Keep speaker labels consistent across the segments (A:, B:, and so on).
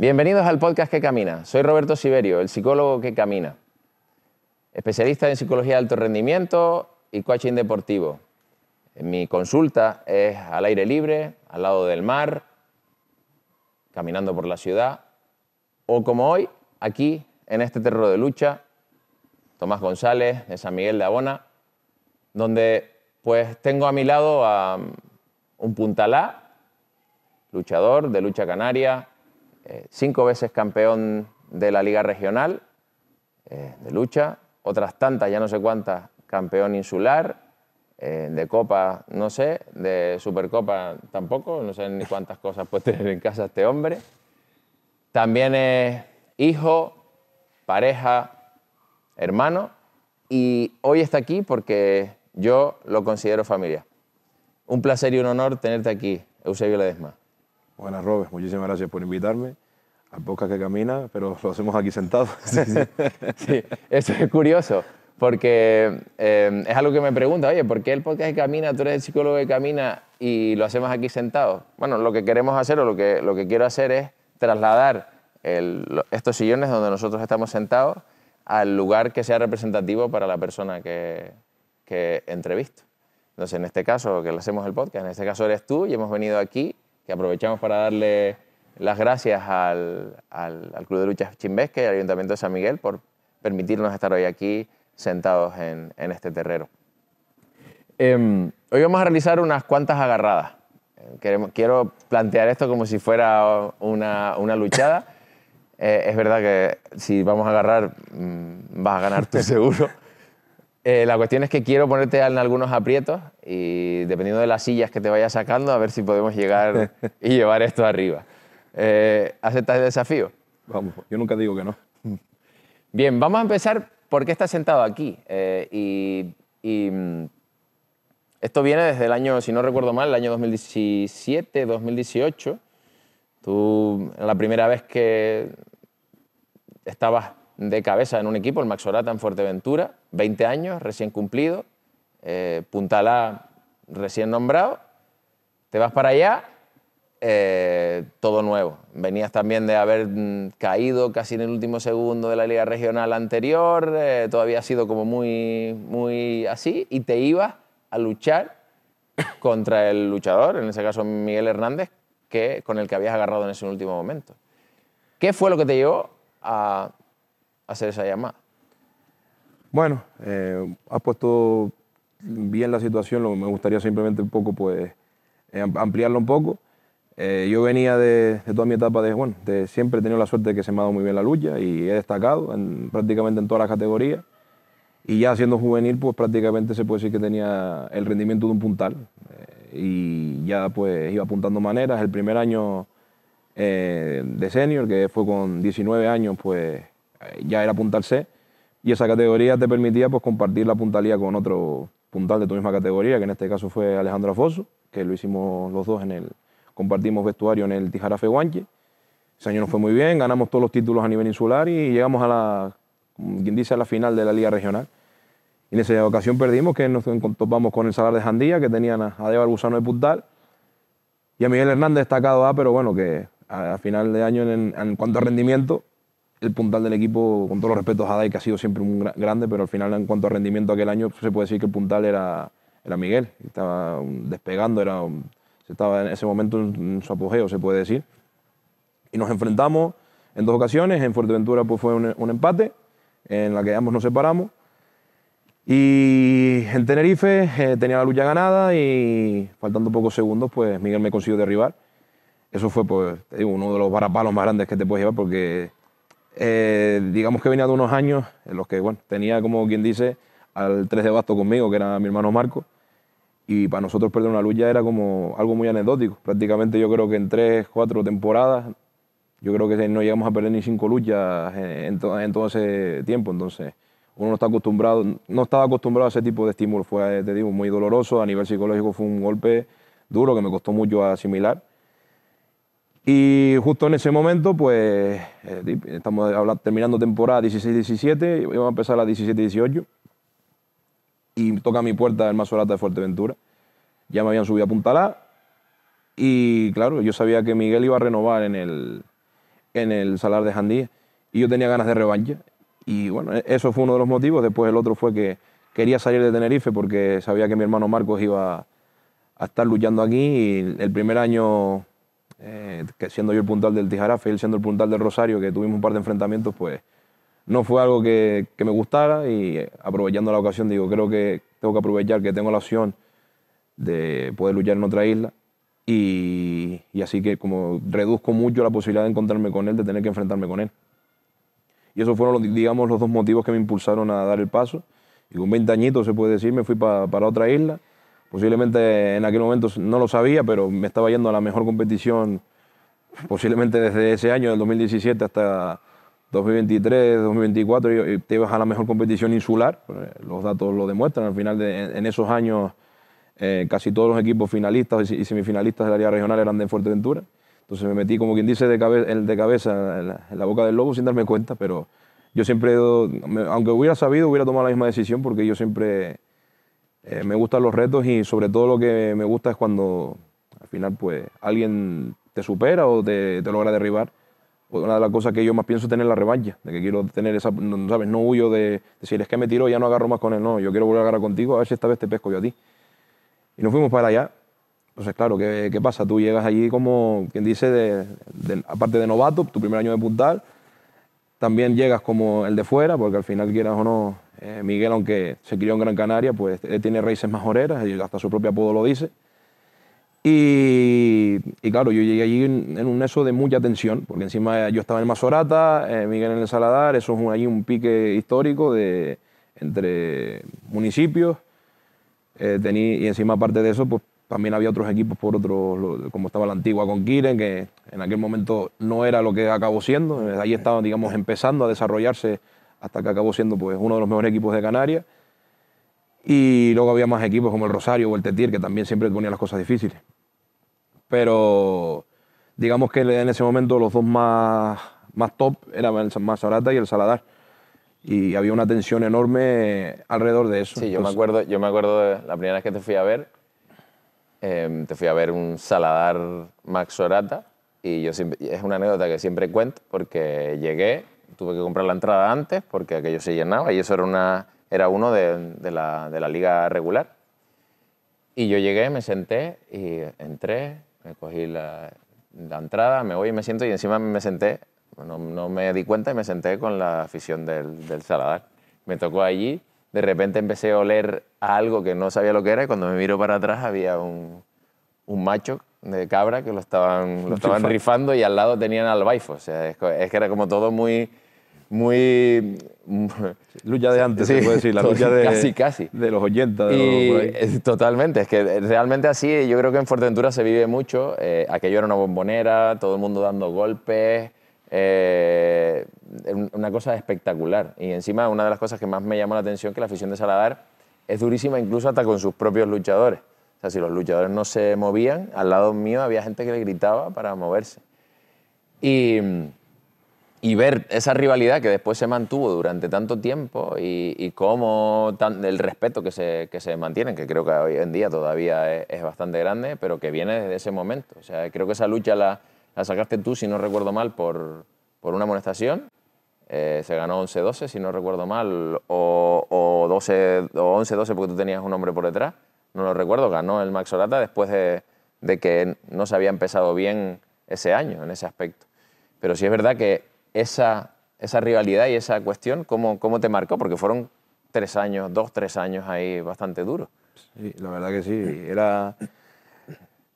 A: Bienvenidos al podcast Que Camina. Soy Roberto Siverio, el psicólogo que camina. Especialista en psicología de alto rendimiento y coaching deportivo. Mi consulta es al aire libre, al lado del mar, caminando por la ciudad, o como hoy, aquí, en este terreno de lucha, Tomás González, de San Miguel de Abona, donde pues tengo a mi lado a un puntalá, luchador de lucha canaria, 5 veces campeón de la Liga Regional de lucha, otras tantas, ya no sé cuántas, campeón insular, de Copa, no sé, de Supercopa tampoco, no sé ni cuántas cosas puede tener en casa este hombre. También es hijo, pareja, hermano, y hoy está aquí porque yo lo considero familia. Un placer y un honor tenerte aquí, Eusebio Ledesma.
B: Buenas, Robert. Muchísimas gracias por invitarme al podcast Que Camina, pero lo hacemos aquí sentados.
A: Sí, eso es curioso, porque es algo que me pregunta, oye, ¿por qué el podcast Que Camina, tú eres el psicólogo que camina y lo hacemos aquí sentados? Bueno, lo que queremos hacer o lo que quiero hacer es trasladar estos sillones donde nosotros estamos sentados al lugar que sea representativo para la persona que entrevisto. Entonces, en este caso, que le hacemos el podcast, en este caso eres tú y hemos venido aquí, que aprovechamos para darle las gracias al Club de Lucha Chimbesque y al Ayuntamiento de San Miguel por permitirnos estar hoy aquí sentados en este terreno. Hoy vamos a realizar unas cuantas agarradas. Quiero plantear esto como si fuera una luchada. Es verdad que si vamos a agarrar, vas a ganar tú seguro. La cuestión es que quiero ponerte en algunos aprietos y dependiendo de las sillas que te vayas sacando, a ver si podemos llegar y llevar esto arriba. ¿Aceptas el desafío?
B: Vamos, yo nunca digo que no.
A: Bien, vamos a empezar por qué estás sentado aquí. Esto viene desde el año, si no recuerdo mal, el año 2017, 2018. Tú, la primera vez que estabas de cabeza en un equipo, el Maxorata en Fuerteventura, 20 años, recién cumplido, puntalá recién nombrado, te vas para allá, todo nuevo. Venías también de haber caído casi en el último segundo de la Liga Regional anterior, todavía ha sido como muy así, y te ibas a luchar contra el luchador, en ese caso Miguel Hernández, con el que habías agarrado en ese último momento. ¿Qué fue lo que te llevó a hacer esa llamada?
B: Bueno, has puesto bien la situación, me gustaría simplemente un poco, pues, ampliarlo un poco. Yo venía de toda mi etapa de siempre he tenido la suerte de que se me ha dado muy bien la lucha y he destacado prácticamente en todas las categorías. Y ya siendo juvenil, pues prácticamente se puede decir que tenía el rendimiento de un puntal. Y ya pues iba apuntando maneras. El primer año de senior, que fue con 19 años, pues ya era puntal C. Y esa categoría te permitía pues compartir la puntalía con otro puntal de tu misma categoría, que en este caso fue Alejandro Afoso, que lo hicimos los dos compartimos vestuario en el Tijarafe Guanche. Ese año nos fue muy bien, ganamos todos los títulos a nivel insular y llegamos como quien dice, a la final de la Liga Regional. Y en esa ocasión perdimos, que nos topamos con el Salar de Jandía, que tenían a Deva Gusano de puntal, y a Miguel Hernández destacado A, pero bueno, que a final de año en cuanto a rendimiento, el puntal del equipo, con todos los respetos a Dai, que ha sido siempre un grande, pero al final en cuanto a rendimiento aquel año se puede decir que el puntal era Miguel. Estaba despegando, estaba en ese momento en su apogeo, se puede decir. Y nos enfrentamos en 2 ocasiones. En Fuerteventura pues fue un empate, en la que ambos nos separamos. Y en Tenerife tenía la lucha ganada y faltando pocos segundos pues Miguel me consiguió derribar. Eso fue, pues, te digo, uno de los varapalos más grandes que te puedes llevar, porque digamos que venía de unos años en los que, bueno, tenía, como quien dice, al 3 de basto conmigo, que era mi hermano Marco, y para nosotros perder una lucha era como algo muy anecdótico. Prácticamente yo creo que en 3, 4 temporadas, yo creo que no llegamos a perder ni 5 luchas en todo ese tiempo. Entonces, uno no estaba acostumbrado a ese tipo de estímulo. Fue, te digo, muy doloroso. A nivel psicológico fue un golpe duro que me costó mucho asimilar. Y justo en ese momento, pues, estamos terminando temporada 16-17, íbamos a empezar la 17-18, y toca a mi puerta el Maxorata de Fuerteventura. Ya me habían subido a puntalá, y claro, yo sabía que Miguel iba a renovar en en el Salar de Jandía y yo tenía ganas de revancha. Y bueno, eso fue uno de los motivos. Después el otro fue que quería salir de Tenerife porque sabía que mi hermano Marcos iba a estar luchando aquí. Y el primer año, que siendo yo el puntal del Tijarafe y él siendo el puntal del Rosario, que tuvimos un par de enfrentamientos, pues no fue algo que me gustara. Y aprovechando la ocasión, digo, creo que tengo que aprovechar que tengo la opción de poder luchar en otra isla. Y así que como reduzco mucho la posibilidad de encontrarme con él, de tener que enfrentarme con él. Y esos fueron, digamos, los dos motivos que me impulsaron a dar el paso. Y con 20 añitos, se puede decir, me fui para otra isla. Posiblemente en aquel momento no lo sabía, pero me estaba yendo a la mejor competición, posiblemente desde ese año, del 2017 hasta 2023, 2024, y te ibas a la mejor competición insular. Los datos lo demuestran. Al final, en esos años, casi todos los equipos finalistas y semifinalistas del área regional eran de Fuerteventura. Entonces me metí, como quien dice, de cabeza en la boca del lobo sin darme cuenta, pero yo siempre, aunque hubiera sabido, hubiera tomado la misma decisión porque yo siempre me gustan los retos y sobre todo lo que me gusta es cuando al final pues alguien te supera o te logra derribar. Una de las cosas que yo más pienso es tener la revancha, de que quiero tener esa, ¿sabes? No huyo de decir, es que me tiro y ya no agarro más con él, no, yo quiero volver a agarrar contigo, a ver si esta vez te pesco yo a ti. Y nos fuimos para allá. Entonces, claro, ¿qué pasa? Tú llegas allí como, quien dice, aparte de novato, tu primer año de puntal, también llegas como el de fuera, porque al final, quieras o no, Miguel, aunque se crió en Gran Canaria, pues él tiene raíces majoreras, y hasta su propio apodo lo dice. Y claro, yo llegué allí en un eso de mucha tensión, porque encima yo estaba en Masorata, Miguel en el Saladar, eso es allí un pique histórico entre municipios, y encima, aparte de eso, pues también había otros equipos como estaba la Antigua con Kiren, que en aquel momento no era lo que acabó siendo. Ahí estaban, digamos, empezando a desarrollarse hasta que acabó siendo pues, uno de los mejores equipos de Canarias. Y luego había más equipos como el Rosario o el Tetir, que también siempre ponían las cosas difíciles. Pero digamos que en ese momento los dos más top eran el Masorata y el Saladar. Y había una tensión enorme alrededor de eso.
A: Sí, yo me acuerdo de la primera vez que te fui a ver. Te fui a ver un Saladar Max Sorata y es una anécdota que siempre cuento porque llegué, tuve que comprar la entrada antes porque aquello se llenaba y eso era uno de la liga regular. Y yo llegué, me senté y entré, me cogí la entrada, me voy y me siento y encima me senté, no me di cuenta y me senté con la afición del Saladar. Me tocó allí. De repente empecé a oler a algo que no sabía lo que era y cuando me miro para atrás había un macho de cabra que lo estaban rifando y al lado tenían al Baifo. O sea, es que era como todo muy...
B: Lucha de antes, sí, se puede decir, la lucha
A: casi.
B: De los 80.
A: Totalmente, es que realmente así yo creo que en Fuerteventura se vive mucho. Aquello era una bombonera, todo el mundo dando golpes... una cosa espectacular y encima una de las cosas que más me llamó la atención es que la afición de Saladar es durísima incluso hasta con sus propios luchadores. O sea, si los luchadores no se movían, al lado mío había gente que le gritaba para moverse. Y ver esa rivalidad que después se mantuvo durante tanto tiempo y cómo el respeto que se mantiene, que creo que hoy en día todavía es bastante grande, pero que viene desde ese momento. O sea, creo que esa lucha la sacaste tú, si no recuerdo mal, por una amonestación. Se ganó 11-12, si no recuerdo mal, o 11-12 porque tú tenías un hombre por detrás. No lo recuerdo, ganó el Max Sorata después de que no se había empezado bien ese año en ese aspecto. Pero sí es verdad que esa rivalidad y esa cuestión, ¿cómo te marcó? Porque fueron 3 años ahí bastante duros.
B: Sí, la verdad que sí.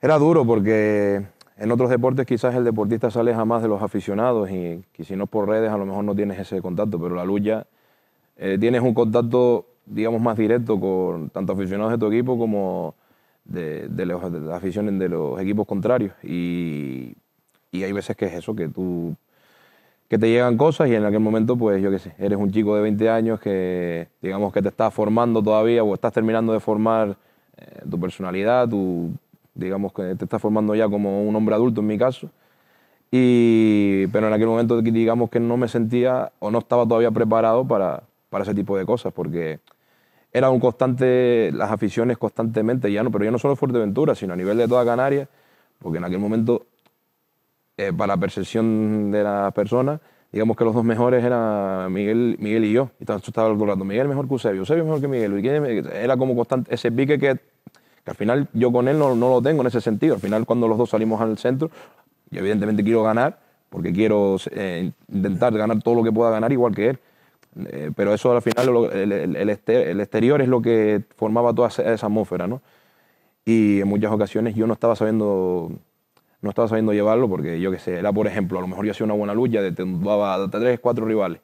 B: Era duro porque en otros deportes quizás el deportista se aleja más de los aficionados y si no por redes a lo mejor no tienes ese contacto, pero la lucha tienes un contacto, digamos, más directo con tanto aficionados de tu equipo como de las aficiones de los equipos contrarios. Y hay veces que es eso, que te llegan cosas y en aquel momento, pues yo qué sé, eres un chico de 20 años que, digamos, que te estás formando todavía o estás terminando de formar tu personalidad, digamos que te estás formando ya como un hombre adulto en mi caso, pero en aquel momento digamos que no me sentía o no estaba todavía preparado para ese tipo de cosas, porque era un constante, las aficiones constantemente, pero ya no solo en Fuerteventura, sino a nivel de toda Canarias, porque en aquel momento para la percepción de las personas, digamos que los dos mejores eran Miguel y yo. Y estaba todo el rato, Miguel mejor que Eusebio, Eusebio mejor que Miguel. Era como constante ese pique que al final yo con él no lo tengo en ese sentido. Al final cuando los dos salimos al centro, yo evidentemente quiero ganar, porque quiero intentar ganar todo lo que pueda ganar igual que él. Pero eso al final, el exterior es lo que formaba toda esa atmósfera, ¿no? Y en muchas ocasiones yo no estaba sabiendo llevarlo porque, yo qué sé, era por ejemplo, a lo mejor yo hacía una buena lucha, te tumbaba a 3, 4 rivales.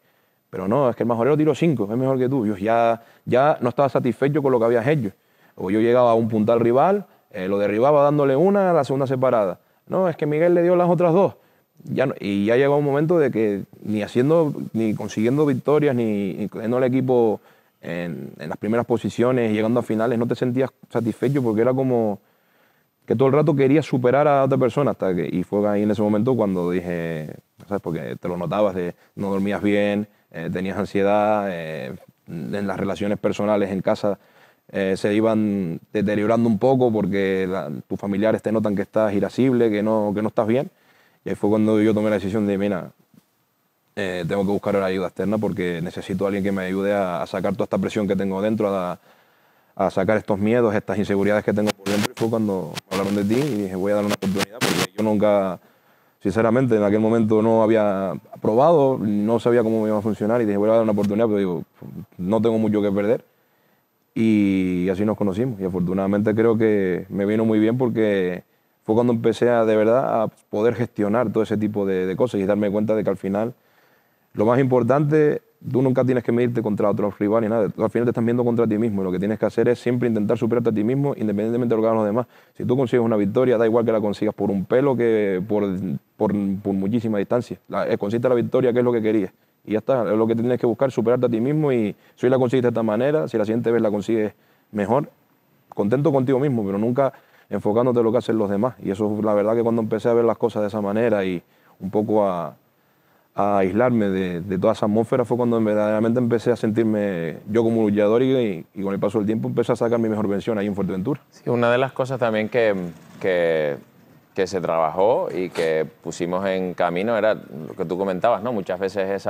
B: Pero no, es que el majorero tiró 5, es mejor que tú. Yo ya no estaba satisfecho con lo que habías hecho. O yo llegaba a un puntal rival, lo derribaba dándole una a la segunda separada. No, es que Miguel le dio las otras 2. Y ya llegó un momento de que ni consiguiendo victorias, ni teniendo el equipo en las primeras posiciones, llegando a finales, no te sentías satisfecho porque era como que todo el rato querías superar a otra persona. Y fue ahí en ese momento cuando dije, ¿sabes? Porque te lo notabas, no dormías bien, tenías ansiedad, en las relaciones personales en casa se iban deteriorando un poco porque tus familiares te notan que estás irascible, que no estás bien. Y ahí fue cuando yo tomé la decisión de, mira, tengo que buscar ayuda externa porque necesito a alguien que me ayude a sacar toda esta presión que tengo dentro, a sacar estos miedos, estas inseguridades que tengo por dentro. Y fue cuando me hablaron de ti y dije, voy a dar una oportunidad porque yo nunca, sinceramente, en aquel momento no había probado, no sabía cómo me iba a funcionar y dije, voy a dar una oportunidad, pero digo, no tengo mucho que perder. Y así nos conocimos y afortunadamente creo que me vino muy bien porque fue cuando empecé de verdad a poder gestionar todo ese tipo de cosas y darme cuenta de que al final lo más importante, tú nunca tienes que medirte contra otros rivales, nada. Tú al final te estás viendo contra ti mismo y lo que tienes que hacer es siempre intentar superarte a ti mismo independientemente de lo que hagan los demás. Si tú consigues una victoria, da igual que la consigas por un pelo que por muchísima distancia. Consiste la victoria, que es lo que querías. Y ya está, es lo que tienes que buscar, superarte a ti mismo y si hoy la consigues de esta manera, si la siguiente vez la consigues mejor, contento contigo mismo, pero nunca enfocándote en lo que hacen los demás. Y eso es la verdad que cuando empecé a ver las cosas de esa manera y un poco a aislarme de toda esa atmósfera fue cuando verdaderamente empecé a sentirme yo como luchador y con el paso del tiempo empecé a sacar mi mejor versión ahí en Fuerteventura.
A: Sí, una de las cosas también que se trabajó y que pusimos en camino era lo que tú comentabas, ¿no? Muchas veces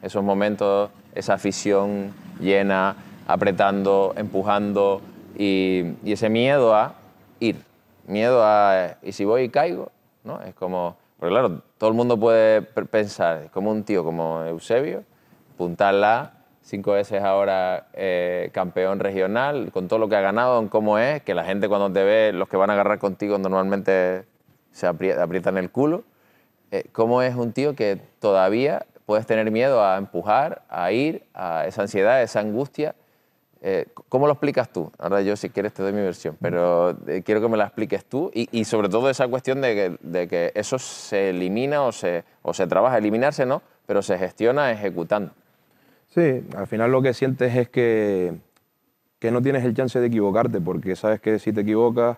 A: esos momentos, esa afición llena, apretando, empujando y ese miedo a ir, miedo a ¿y si voy y caigo? ¿No? Es como, porque claro, todo el mundo puede pensar, como un tío como Eusebio, puntarla 5 veces ahora campeón regional, con todo lo que ha ganado, en cómo es, que la gente cuando te ve, los que van a agarrar contigo normalmente se aprietan el culo. ¿Cómo es un tío que todavía puedes tener miedo a empujar, a ir, a esa ansiedad, esa angustia? ¿Cómo lo explicas tú? Ahora yo, si quieres, te doy mi versión, pero quiero que me la expliques tú y sobre todo esa cuestión de que eso se elimina o se trabaja, eliminarse no, pero se gestiona ejecutando.
B: Sí, al final lo que sientes es que no tienes el chance de equivocarte, porque sabes que si te equivocas,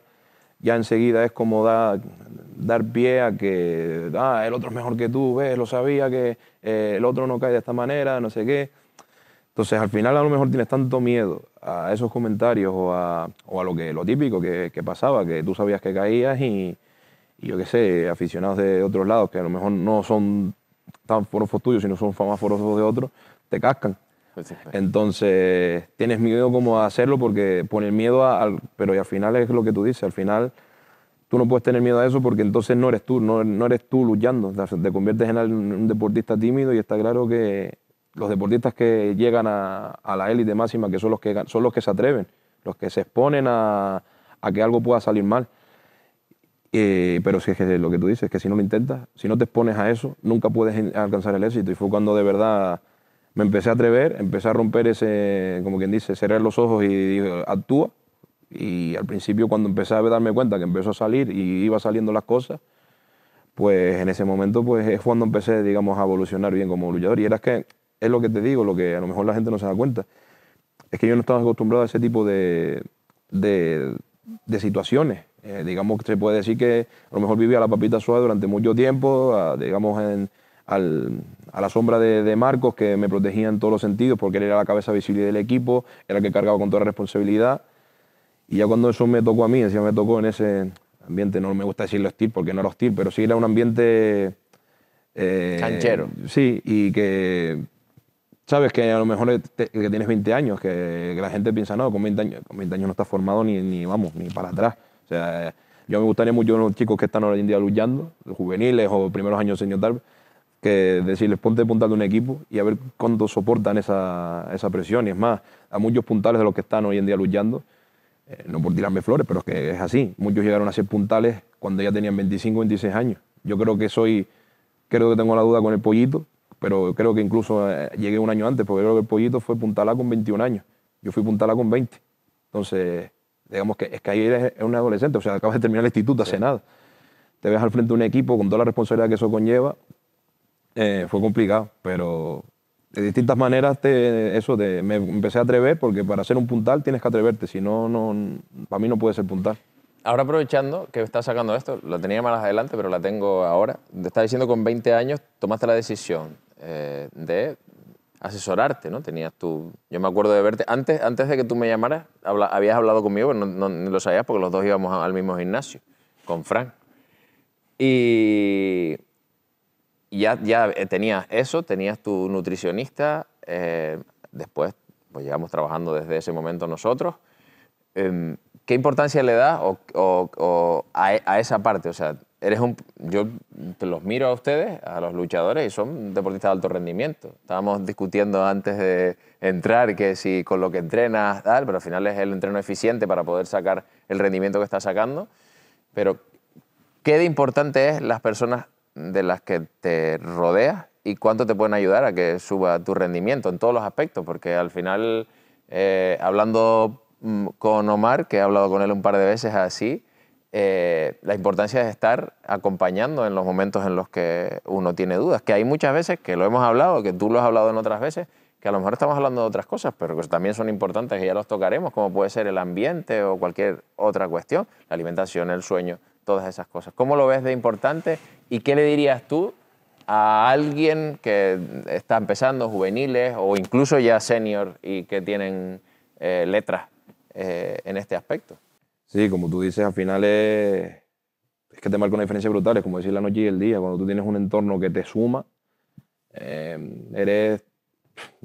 B: ya enseguida es como dar pie a que el otro es mejor que tú, ves, lo sabía, que el otro no cae de esta manera, no sé qué. Entonces, al final a lo mejor tienes tanto miedo a esos comentarios o a lo típico que pasaba, que tú sabías que caías y yo qué sé, aficionados de otros lados que a lo mejor no son tan forofos tuyos, sino son más forofos de otros, te cascan.
A: Pues sí.
B: Entonces, tienes miedo como a hacerlo porque pones miedo pero al final es lo que tú dices, al final tú no puedes tener miedo a eso porque entonces no eres tú, no eres tú luchando, te conviertes en un deportista tímido y está claro que los deportistas que llegan a la élite máxima, que son los que se atreven, los que se exponen a que algo pueda salir mal. Pero si es que lo que tú dices, que si no lo intentas, si no te expones a eso, nunca puedes alcanzar el éxito. Y fue cuando de verdad me empecé a atrever, empecé a romper ese, como quien dice, cerrar los ojos y dije, actúa. Y al principio cuando empecé a darme cuenta que empezó a salir y iba saliendo las cosas, pues en ese momento pues es cuando empecé, digamos, a evolucionar bien como luchador. Y era que, es lo que te digo, lo que a lo mejor la gente no se da cuenta, es que yo no estaba acostumbrado a ese tipo de situaciones. Digamos que se puede decir que a lo mejor vivía la papita suave durante mucho tiempo, digamos a la sombra de Marcos, que me protegía en todos los sentidos porque él era la cabeza visible del equipo, era el que cargaba con toda la responsabilidad. Y ya cuando eso me tocó a mí, encima me tocó en ese ambiente, no me gusta decirlo hostil porque no era hostil, pero sí era un ambiente...
A: Canchero.
B: Sí, y que sabes que a lo mejor que tienes 20 años, que la gente piensa, no, con 20 años no estás formado vamos, ni para atrás. O sea, yo me gustaría mucho a los chicos que están hoy en día luchando, los juveniles o primeros años senior tal, que decirles ponte puntal de un equipo y a ver cuánto soportan esa presión. Y es más, a muchos puntales de los que están hoy en día luchando, no por tirarme flores, pero es que es así. Muchos llegaron a ser puntales cuando ya tenían 25, 26 años. Yo creo que tengo la duda con el Pollito, pero creo que incluso llegué un año antes, porque creo que el Pollito fue puntalá con 21 años. Yo fui puntalá con 20. Entonces, digamos que es que ahí eres un adolescente, o sea, acabas de terminar el instituto, hace nada. Te ves al frente de un equipo con toda la responsabilidad que eso conlleva. Fue complicado, pero de distintas maneras me empecé a atrever, porque para ser un puntal tienes que atreverte, si no, para mí no puede ser puntal.
A: Ahora aprovechando que estás sacando esto, lo tenía más adelante, pero la tengo ahora. Te estás diciendo que con 20 años tomaste la decisión de asesorarte, ¿no? Yo me acuerdo de verte, antes de que tú me llamaras, habías hablado conmigo, pero no lo sabías porque los dos íbamos al mismo gimnasio, con Fran. Y ya tenías eso, tenías tu nutricionista, después pues llevamos trabajando desde ese momento nosotros. ¿Qué importancia le das a esa parte? O sea, yo te los miro a ustedes, a los luchadores, y son deportistas de alto rendimiento. Estábamos discutiendo antes de entrar que si con lo que entrenas, tal, pero al final es el entreno eficiente para poder sacar el rendimiento que estás sacando. Pero, ¿qué de importante es las personas de las que te rodeas y cuánto te pueden ayudar a que suba tu rendimiento en todos los aspectos? Porque al final, hablando con Omar, que he hablado con él un par de veces así, la importancia es estar acompañando en los momentos en los que uno tiene dudas, que hay muchas veces que lo hemos hablado, que tú lo has hablado en otras veces, que a lo mejor estamos hablando de otras cosas, pero que también son importantes y ya los tocaremos, como puede ser el ambiente o cualquier otra cuestión, la alimentación, el sueño, todas esas cosas. ¿Cómo lo ves de importante y qué le dirías tú a alguien que está empezando, juveniles o incluso ya senior y que tienen letras en este aspecto?
B: Sí, como tú dices, al final es que te marca una diferencia brutal, es como decir la noche y el día. Cuando tú tienes un entorno que te suma, eres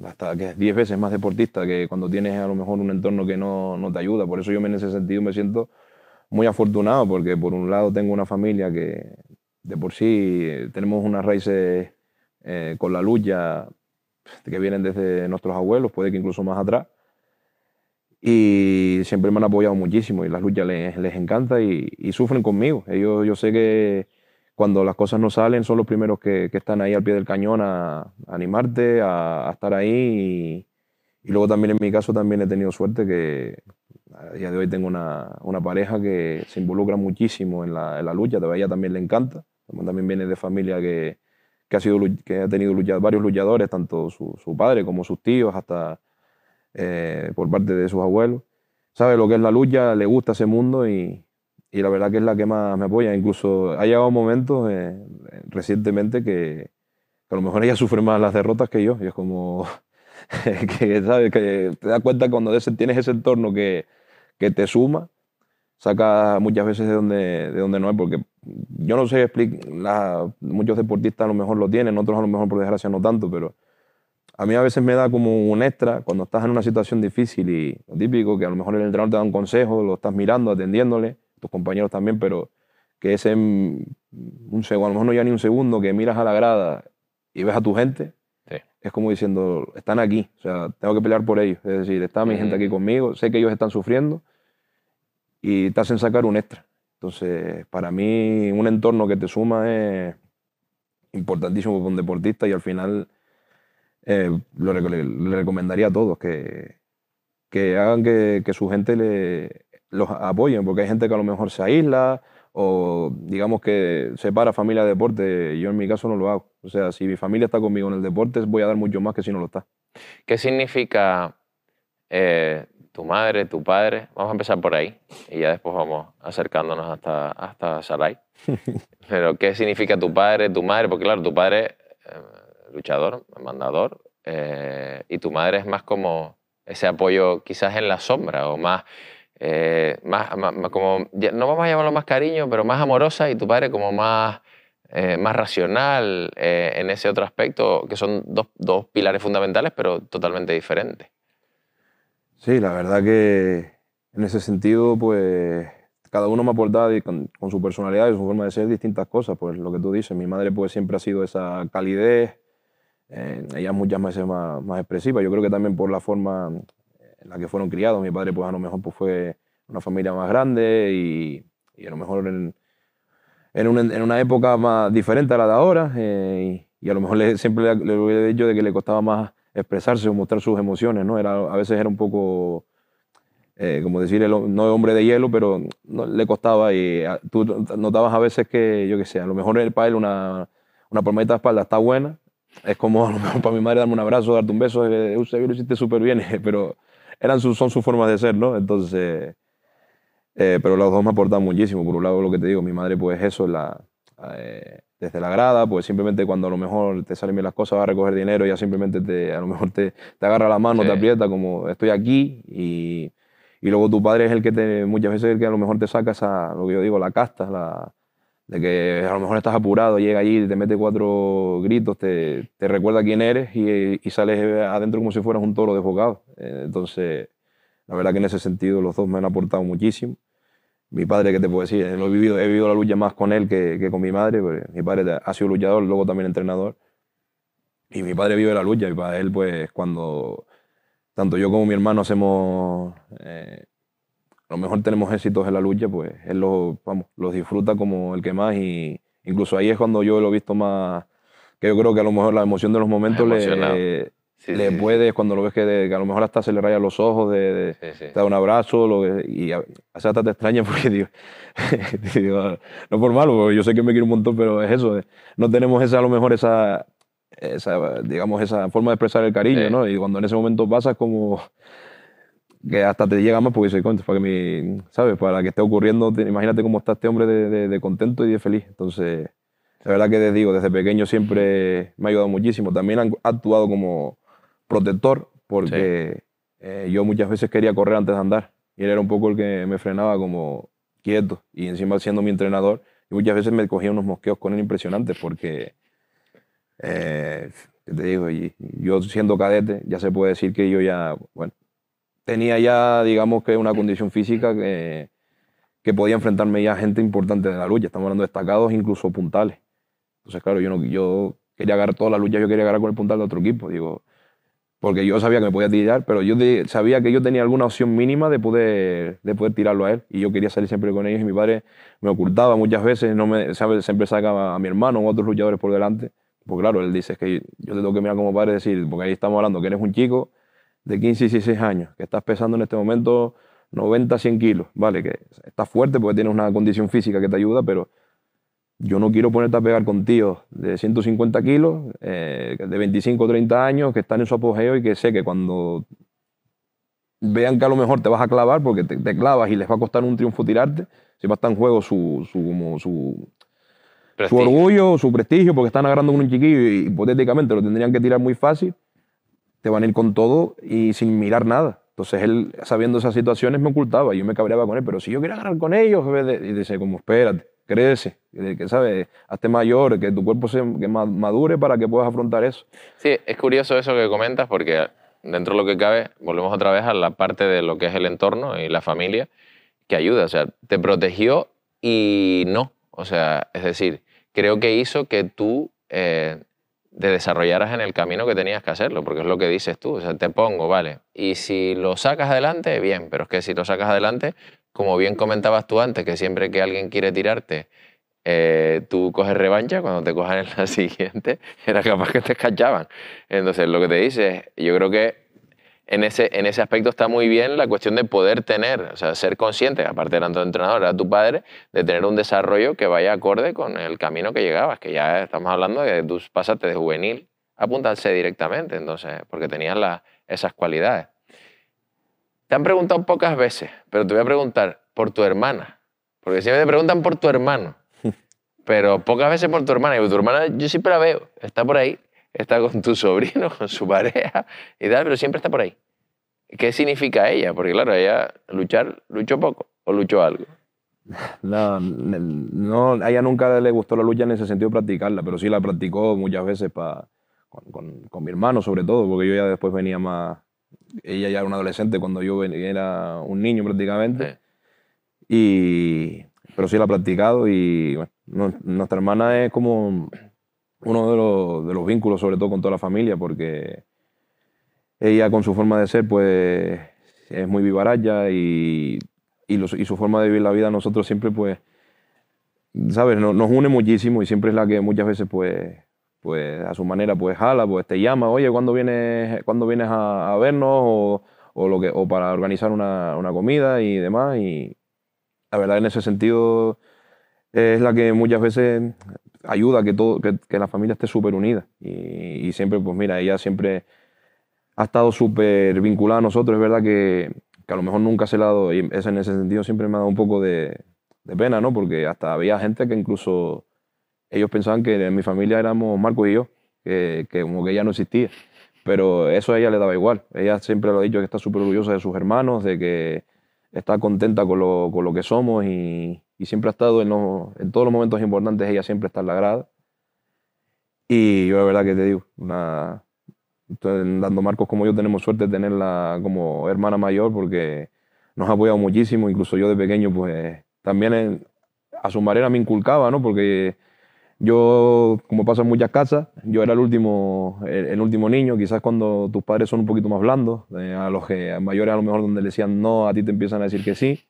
B: hasta que 10 veces más deportista que cuando tienes a lo mejor un entorno que no te ayuda. Por eso yo en ese sentido me siento muy afortunado, porque por un lado tengo una familia que de por sí tenemos unas raíces con la lucha que vienen desde nuestros abuelos, puede que incluso más atrás. Y siempre me han apoyado muchísimo y las luchas les encanta y sufren conmigo. Yo sé que cuando las cosas no salen son los primeros que están ahí al pie del cañón a animarte, a estar ahí. Y luego también en mi caso también he tenido suerte que a día de hoy tengo una pareja que se involucra muchísimo en la lucha. A ella también le encanta. También viene de familia que ha tenido varios luchadores, tanto su padre como sus tíos, hasta por parte de sus abuelos. Sabe lo que es la lucha, le gusta ese mundo y la verdad que es la que más me apoya. Incluso ha llegado momentos recientemente que a lo mejor ella sufre más las derrotas que yo. Y es como que, ¿sabes? Que te das cuenta cuando tienes ese entorno que te suma, saca muchas veces de donde no es, porque yo no sé muchos deportistas a lo mejor lo tienen, otros a lo mejor por desgracia no tanto, pero a mí a veces me da como un extra cuando estás en una situación difícil y lo típico, que a lo mejor el entrenador te da un consejo, lo estás mirando, atendiéndole, tus compañeros también, pero que ese un segundo, a lo mejor no ya ni un segundo, que miras a la grada y ves a tu gente,
A: Sí.
B: es como diciendo, están aquí, o sea, tengo que pelear por ellos. Es decir, está mi gente aquí conmigo, sé que ellos están sufriendo y te hacen sacar un extra. Entonces, para mí, un entorno que te suma es importantísimo para un deportista y al final le recomendaría a todos que hagan que su gente los apoyen, porque hay gente que a lo mejor se aísla o digamos que separa familia de deporte. Yo en mi caso no lo hago. O sea, si mi familia está conmigo en el deporte, voy a dar mucho más que si no lo está.
A: ¿Qué significa tu madre, tu padre? Vamos a empezar por ahí y ya después vamos acercándonos hasta Sarai. Pero ¿qué significa tu padre, tu madre? Porque claro, tu padre luchador, mandador, y tu madre es más como ese apoyo quizás en la sombra o más como, no vamos a llamarlo más cariño, pero más amorosa, y tu padre como más racional en ese otro aspecto, que son dos pilares fundamentales, pero totalmente diferentes.
B: Sí, la verdad que en ese sentido, pues cada uno me ha aportado con su personalidad y su forma de ser distintas cosas. Pues lo que tú dices, mi madre pues siempre ha sido esa calidez, ella muchas veces más expresiva. Yo creo que también por la forma en la que fueron criados. Mi padre pues a lo mejor pues, fue una familia más grande y a lo mejor en una época más diferente a la de ahora, y a lo mejor siempre le he dicho de que le costaba más expresarse o mostrar sus emociones, ¿no? A veces era un poco, como decir, no hombre de hielo, pero no, le costaba, y tú notabas a veces que, yo qué sé, a lo mejor para él una palmadita de espalda está buena, es como a lo mejor para mi madre darme un abrazo, darte un beso, Eusebio, lo hiciste súper bien, pero son sus formas de ser, ¿no? Entonces... pero los dos me aportan muchísimo. Por un lado, lo que te digo, mi madre, pues eso, desde la grada, pues simplemente cuando a lo mejor te salen bien las cosas, vas a recoger dinero, ya simplemente a lo mejor te agarra la mano,
A: Sí.
B: te aprieta, como estoy aquí. Y luego tu padre es el que muchas veces el que a lo mejor te saca lo que yo digo, la casta, de que a lo mejor estás apurado, llega allí, te mete 4 gritos, te recuerda quién eres y sales adentro como si fueras un toro desbocado. Entonces, la verdad que en ese sentido los dos me han aportado muchísimo. Mi padre, ¿qué te puedo decir? He vivido la lucha más con él que con mi madre, porque mi padre ha sido luchador, luego también entrenador. Y mi padre vive la lucha, y para él, pues, cuando tanto yo como mi hermano hacemos, a lo mejor tenemos éxitos en la lucha, pues él los disfruta como el que más, y incluso ahí es cuando yo lo he visto más, que yo creo que a lo mejor la emoción de los momentos
A: emocionado. Sí,
B: le
A: sí,
B: puede, cuando lo ves que a lo mejor hasta se le rayan los ojos,
A: sí, sí.
B: te da un abrazo, y hasta te extraña porque, digo, no por malo, porque yo sé que me quiere un montón, pero es eso, no tenemos a lo mejor digamos, esa forma de expresar el cariño,
A: Sí.
B: ¿no? Y cuando en ese momento pasa es como que hasta te llega más porque dices, "Coño, ¿sabes? Para que esté ocurriendo, imagínate cómo está este hombre de contento y de feliz". Entonces, la verdad que desde pequeño siempre me ha ayudado muchísimo. También ha actuado como protector, porque yo muchas veces quería correr antes de andar, y él era un poco el que me frenaba como quieto, y encima siendo mi entrenador, y muchas veces me cogía unos mosqueos con él impresionantes, porque, ¿qué te digo? Y yo siendo cadete, ya se puede decir que yo ya, bueno, tenía ya, digamos que una condición física que podía enfrentarme ya a gente importante de la lucha. Estamos hablando de destacados, incluso puntales. Entonces, claro, yo quería agarrar todas las luchas, yo quería agarrar con el puntal de otro equipo, digo, porque yo sabía que me podía tirar, pero yo sabía que yo tenía alguna opción mínima de poder tirarlo a él, y yo quería salir siempre con ellos, y mi padre me ocultaba muchas veces, ¿sabes? Siempre sacaba a mi hermano o a otros luchadores por delante, porque claro, él dice, es que yo te tengo que mirar como padre, decir, porque ahí estamos hablando que eres un chico de 15 y 16 años, que estás pesando en este momento 90, 100 kilos, ¿vale? Que estás fuerte porque tienes una condición física que te ayuda, pero yo no quiero ponerte a pegar con tíos de 150 kilos, de 25 o 30 años, que están en su apogeo, y que sé que cuando vean que a lo mejor te vas a clavar, porque te clavas y les va a costar un triunfo tirarte, si va a estar en juego su
A: Prestigio.
B: orgullo, su prestigio, porque están agarrando con un chiquillo y hipotéticamente lo tendrían que tirar muy fácil, te van a ir con todo y sin mirar nada. Entonces él, sabiendo esas situaciones, me ocultaba y yo me cabreaba con él. Pero si yo quiero agarrar con ellos, y dice, como, espérate, crece, que sabes, hazte mayor, que tu cuerpo que madure para que puedas afrontar eso.
A: Sí, es curioso eso que comentas, porque dentro de lo que cabe, volvemos otra vez a la parte de lo que es el entorno y la familia, que ayuda. O sea, te protegió y no. O sea, es decir, creo que hizo que tú te desarrollaras en el camino que tenías que hacerlo, porque es lo que dices tú. O sea, te pongo, vale. Y si lo sacas adelante, bien, pero es que si lo sacas adelante, como bien comentabas tú antes, que siempre que alguien quiere tirarte, tú coges revancha, cuando te cojan en la siguiente, era capaz que te cachaban. Entonces, lo que te dice es, yo creo que en ese aspecto está muy bien la cuestión de poder tener, o sea, ser consciente, aparte de tu entrenador, era tu padre, de tener un desarrollo que vaya acorde con el camino que llegabas, que ya estamos hablando de que tú pasaste de juvenil a apuntarse directamente, entonces, porque tenías esas cualidades. Te han preguntado pocas veces, pero te voy a preguntar por tu hermana, porque siempre te preguntan por tu hermano, pero pocas veces por tu hermana, y tu hermana yo siempre la veo, está por ahí, está con tu sobrino, con su pareja y tal, pero siempre está por ahí. ¿Qué significa ella? Porque claro, ella luchó poco o luchó algo.
B: No, no, a ella nunca le gustó la lucha en ese sentido practicarla, pero sí la practicó muchas veces con mi hermano sobre todo, porque yo ya después venía más, ella ya era una adolescente cuando yo era un niño prácticamente,
A: Sí.
B: pero sí la ha practicado y bueno, nuestra hermana es como uno de los vínculos sobre todo con toda la familia, porque ella con su forma de ser pues es muy vivaraya y su forma de vivir la vida a nosotros siempre pues ¿sabes? Nos une muchísimo y siempre es la que muchas veces, pues a su manera, pues jala, pues te llama, oye, cuándo vienes a vernos? O para organizar una comida y demás. Y la verdad, en ese sentido, es la que muchas veces ayuda a que la familia esté súper unida. Y siempre, pues mira, ella siempre ha estado súper vinculada a nosotros. Es verdad que a lo mejor nunca se le ha dado, y en ese sentido siempre me ha dado un poco de pena, ¿no? Porque hasta había gente que incluso ellos pensaban que en mi familia éramos Marcos y yo, que como que ella no existía. Pero eso a ella le daba igual. Ella siempre lo ha dicho, que está súper orgullosa de sus hermanos, de que está contenta con lo que somos y siempre ha estado en todos los momentos importantes, ella siempre está en la grada. Y yo la verdad que te digo, tanto Marcos como yo tenemos suerte de tenerla como hermana mayor porque nos ha apoyado muchísimo, incluso yo de pequeño pues también a su manera me inculcaba, ¿no? Porque yo, como pasa en muchas casas, yo era el último niño, quizás cuando tus padres son un poquito más blandos, a los que a mayores a lo mejor donde le decían no, a ti te empiezan a decir que sí.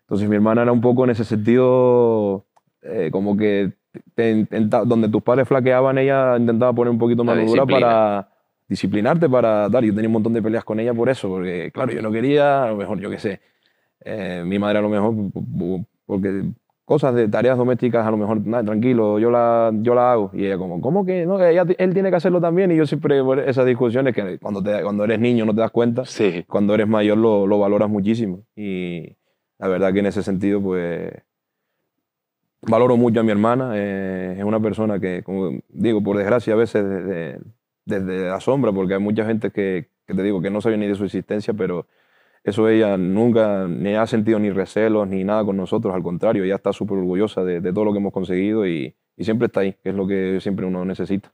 B: Entonces mi hermana era un poco en ese sentido, como que donde tus padres flaqueaban, ella intentaba poner un poquito
A: La
B: mano dura
A: disciplina.
B: para disciplinarte, para dar. Yo tenía un montón de peleas con ella por eso, porque claro, yo no quería, a lo mejor, yo qué sé, mi madre a lo mejor, porque cosas de tareas domésticas, a lo mejor, nada, tranquilo, yo la hago. Y ella como, ¿cómo que no? Él tiene que hacerlo también. Y yo siempre, por esas discusiones que cuando eres niño no te das cuenta,
A: Sí.
B: cuando eres mayor lo valoras muchísimo. Y la verdad que en ese sentido, pues, valoro mucho a mi hermana. Es una persona que, como digo, por desgracia, a veces desde la sombra, porque hay mucha gente que te digo que no sabe ni de su existencia, pero eso ella nunca ni ha sentido ni recelos ni nada con nosotros, al contrario, ella está súper orgullosa de todo lo que hemos conseguido y siempre está ahí, que es lo que siempre uno necesita.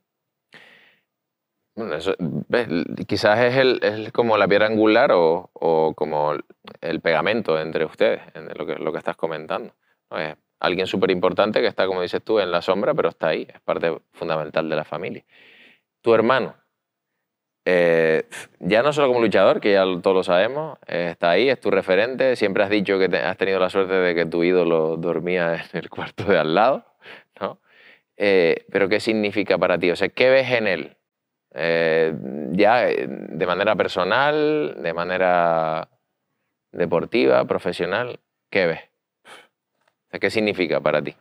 A: Bueno, eso, ¿ves? Quizás es como la piedra angular o como el pegamento entre ustedes, en lo que estás comentando, ¿no? Es alguien súper importante que está, como dices tú, en la sombra, pero está ahí, es parte fundamental de la familia. Tu hermano, ya no solo como luchador, que ya todos lo sabemos, está ahí, es tu referente, siempre has dicho que has tenido la suerte de que tu ídolo dormía en el cuarto de al lado, ¿no? Pero ¿qué significa para ti? O sea, ¿qué ves en él? Ya de manera personal, de manera deportiva, profesional, ¿qué ves? O sea, ¿qué significa para ti?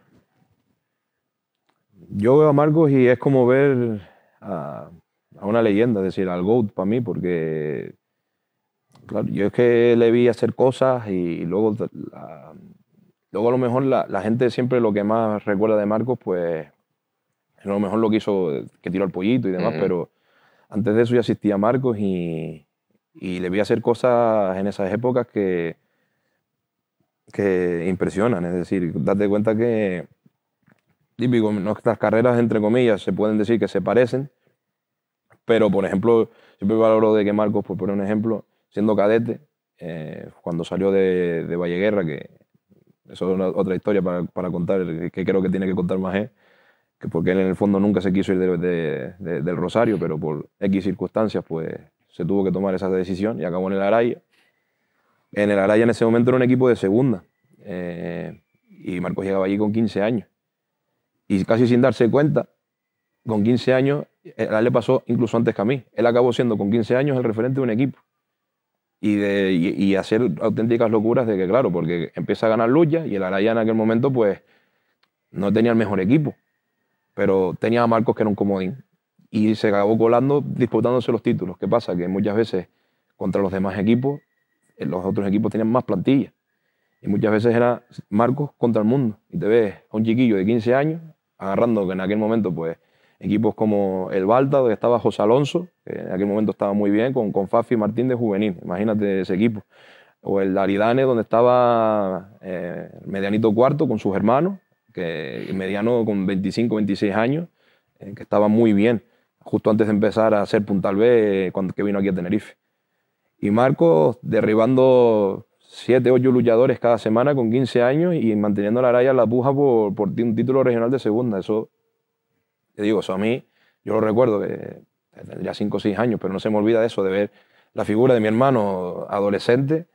B: Yo veo a Marcos y es como ver a, a una leyenda, es decir, al GOAT para mí, porque claro, yo es que le vi hacer cosas y luego a lo mejor la gente siempre lo que más recuerda de Marcos, pues a lo mejor lo que hizo, que tiró el pollito y demás,
A: Ujú.
B: pero antes de eso ya asistía a Marcos y le vi hacer cosas en esas épocas que impresionan. Es decir, date cuenta que, típico, nuestras carreras, entre comillas, se pueden decir que se parecen, pero, por ejemplo, siempre valoro de que Marcos, por poner un ejemplo, siendo cadete, cuando salió de Valleguerra, que eso es otra historia para contar, que creo que tiene que contar más él, que porque él en el fondo nunca se quiso ir del Rosario, pero por X circunstancias, pues se tuvo que tomar esa decisión y acabó en el Araya. En el Araya en ese momento era un equipo de segunda, y Marcos llegaba allí con 15 años. Y casi sin darse cuenta, con 15 años, a él le pasó incluso antes que a mí. Él acabó siendo con 15 años el referente de un equipo. Y hacer auténticas locuras de que, claro, porque empieza a ganar lucha y el Araya en aquel momento, pues, no tenía el mejor equipo, pero tenía a Marcos que era un comodín. Y se acabó colando disputándose los títulos. ¿Qué pasa? Que muchas veces contra los demás equipos, los otros equipos tenían más plantilla. Y muchas veces era Marcos contra el mundo. Y te ves a un chiquillo de 15 años agarrando, que en aquel momento pues equipos como el Balta, donde estaba José Alonso, que en aquel momento estaba muy bien, con Fafi Martín de juvenil, imagínate ese equipo. O el Aridane, donde estaba Medianito Cuarto con sus hermanos, que mediano con 25, 26 años, que estaba muy bien, justo antes de empezar a hacer Puntal B, que vino aquí a Tenerife. Y Marcos derribando 7, 8 luchadores cada semana con 15 años y manteniendo la raya en la puja por un título regional de segunda. Eso, te digo, eso a mí, yo lo recuerdo, que tendría 5 o 6 años, pero no se me olvida de eso, de ver la figura de mi hermano adolescente,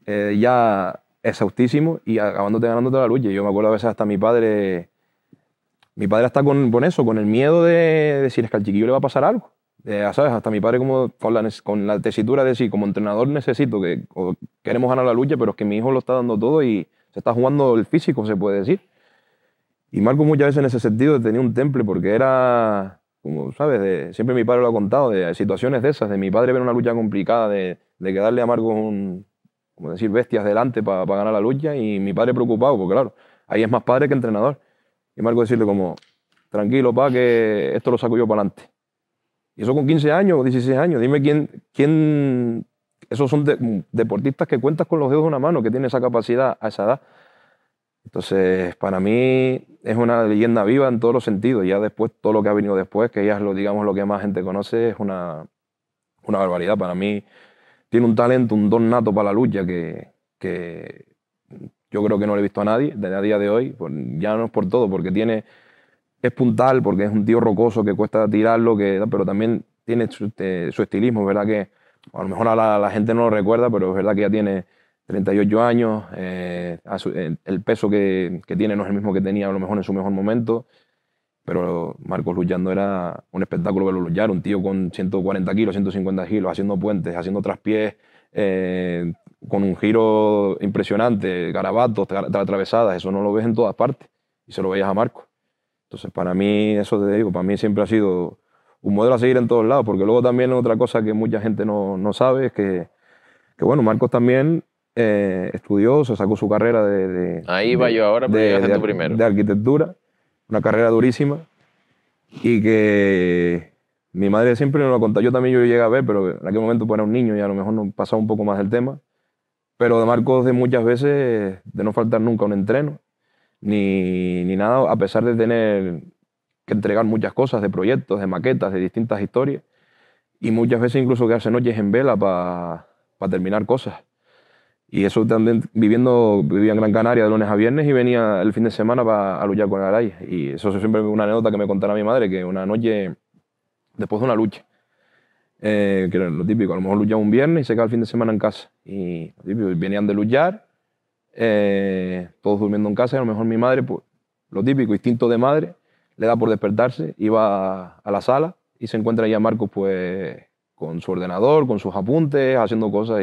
B: ya exhaustísimo y ganándote la lucha. Yo me acuerdo a veces hasta mi padre está con eso, con el miedo de decir, es que al chiquillo le va a pasar algo. ¿Sabes? Hasta mi padre como con la tesitura de decir, como entrenador necesito que queremos ganar la lucha, pero es que mi hijo lo está dando todo y se está jugando el físico, se puede decir. Y Marco muchas veces en ese sentido tenía un temple porque era, como sabes, siempre mi padre lo ha contado, de situaciones de esas, de mi padre ver una lucha complicada, de que darle a Marcos como decir, bestias delante para ganar la lucha y mi padre preocupado, porque claro, ahí es más padre que entrenador. Y Marco decirle como, tranquilo, pa, que esto lo saco yo para adelante. Y eso con 15 años o 16 años. Dime quién esos son deportistas que cuentas con los dedos de una mano, que tienen esa capacidad a esa edad. Entonces, para mí es una leyenda viva en todos los sentidos. Ya después, todo lo que ha venido después, que ya es digamos, lo que más gente conoce, es una barbaridad. Para mí tiene un talento, un don nato para la lucha que yo creo que no lo he visto a nadie a día de hoy. Ya no es por todo, porque es puntal, porque es un tío rocoso que cuesta tirarlo, pero también tiene su estilismo. Es verdad que a lo mejor a la gente no lo recuerda, pero es verdad que ya tiene 38 años, el peso que tiene no es el mismo que tenía a lo mejor en su mejor momento, pero Marcos luchando era un espectáculo verlo luchar, un tío con 140 kilos, 150 kilos, haciendo puentes, haciendo traspiés, con un giro impresionante, garabatos, atravesadas, eso no lo ves en todas partes, y se lo veías a Marcos. Entonces, para mí, eso te digo, para mí siempre ha sido un modelo a seguir en todos lados, porque luego también otra cosa que mucha gente no sabe es que bueno, Marcos también estudió, se sacó su carrera
A: Ahí va yo ahora, pero llegaste tú primero.
B: De arquitectura, una carrera durísima, y que mi madre siempre nos lo contó. Yo también llegué a ver, pero en aquel momento pues, era un niño y a lo mejor nos pasaba un poco más el tema. Pero de Marcos de muchas veces, de no faltar nunca un entreno, ni nada, a pesar de tener que entregar muchas cosas, de proyectos, de maquetas, de distintas historias, y muchas veces incluso quedarse noches en vela para terminar cosas. Y eso también vivía en Gran Canaria de lunes a viernes y venía el fin de semana a luchar con el Araya. Y eso es siempre una anécdota que me contaba mi madre, que una noche, después de una lucha, que era lo típico, a lo mejor luchaba un viernes y se quedaba el fin de semana en casa. Y lo típico, venían de luchar, todos durmiendo en casa, y a lo mejor mi madre, pues, lo típico, instinto de madre, le da por despertarse, iba a la sala y se encuentra ya Marcos pues, con su ordenador, con sus apuntes, haciendo cosas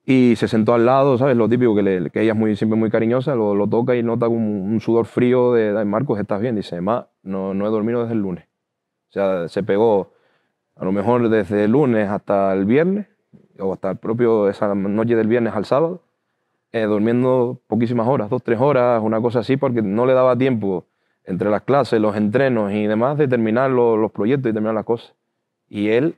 B: y se sentó al lado, ¿sabes? Lo típico, que ella es siempre muy cariñosa, lo toca y nota un sudor frío de Marcos, ¿estás bien? Dice, ma, no he dormido desde el lunes. O sea, se pegó a lo mejor desde el lunes hasta el viernes, o hasta esa noche del viernes al sábado, durmiendo poquísimas horas, 2, 3 horas, una cosa así, porque no le daba tiempo entre las clases, los entrenos y demás de terminar los proyectos y terminar las cosas. Y él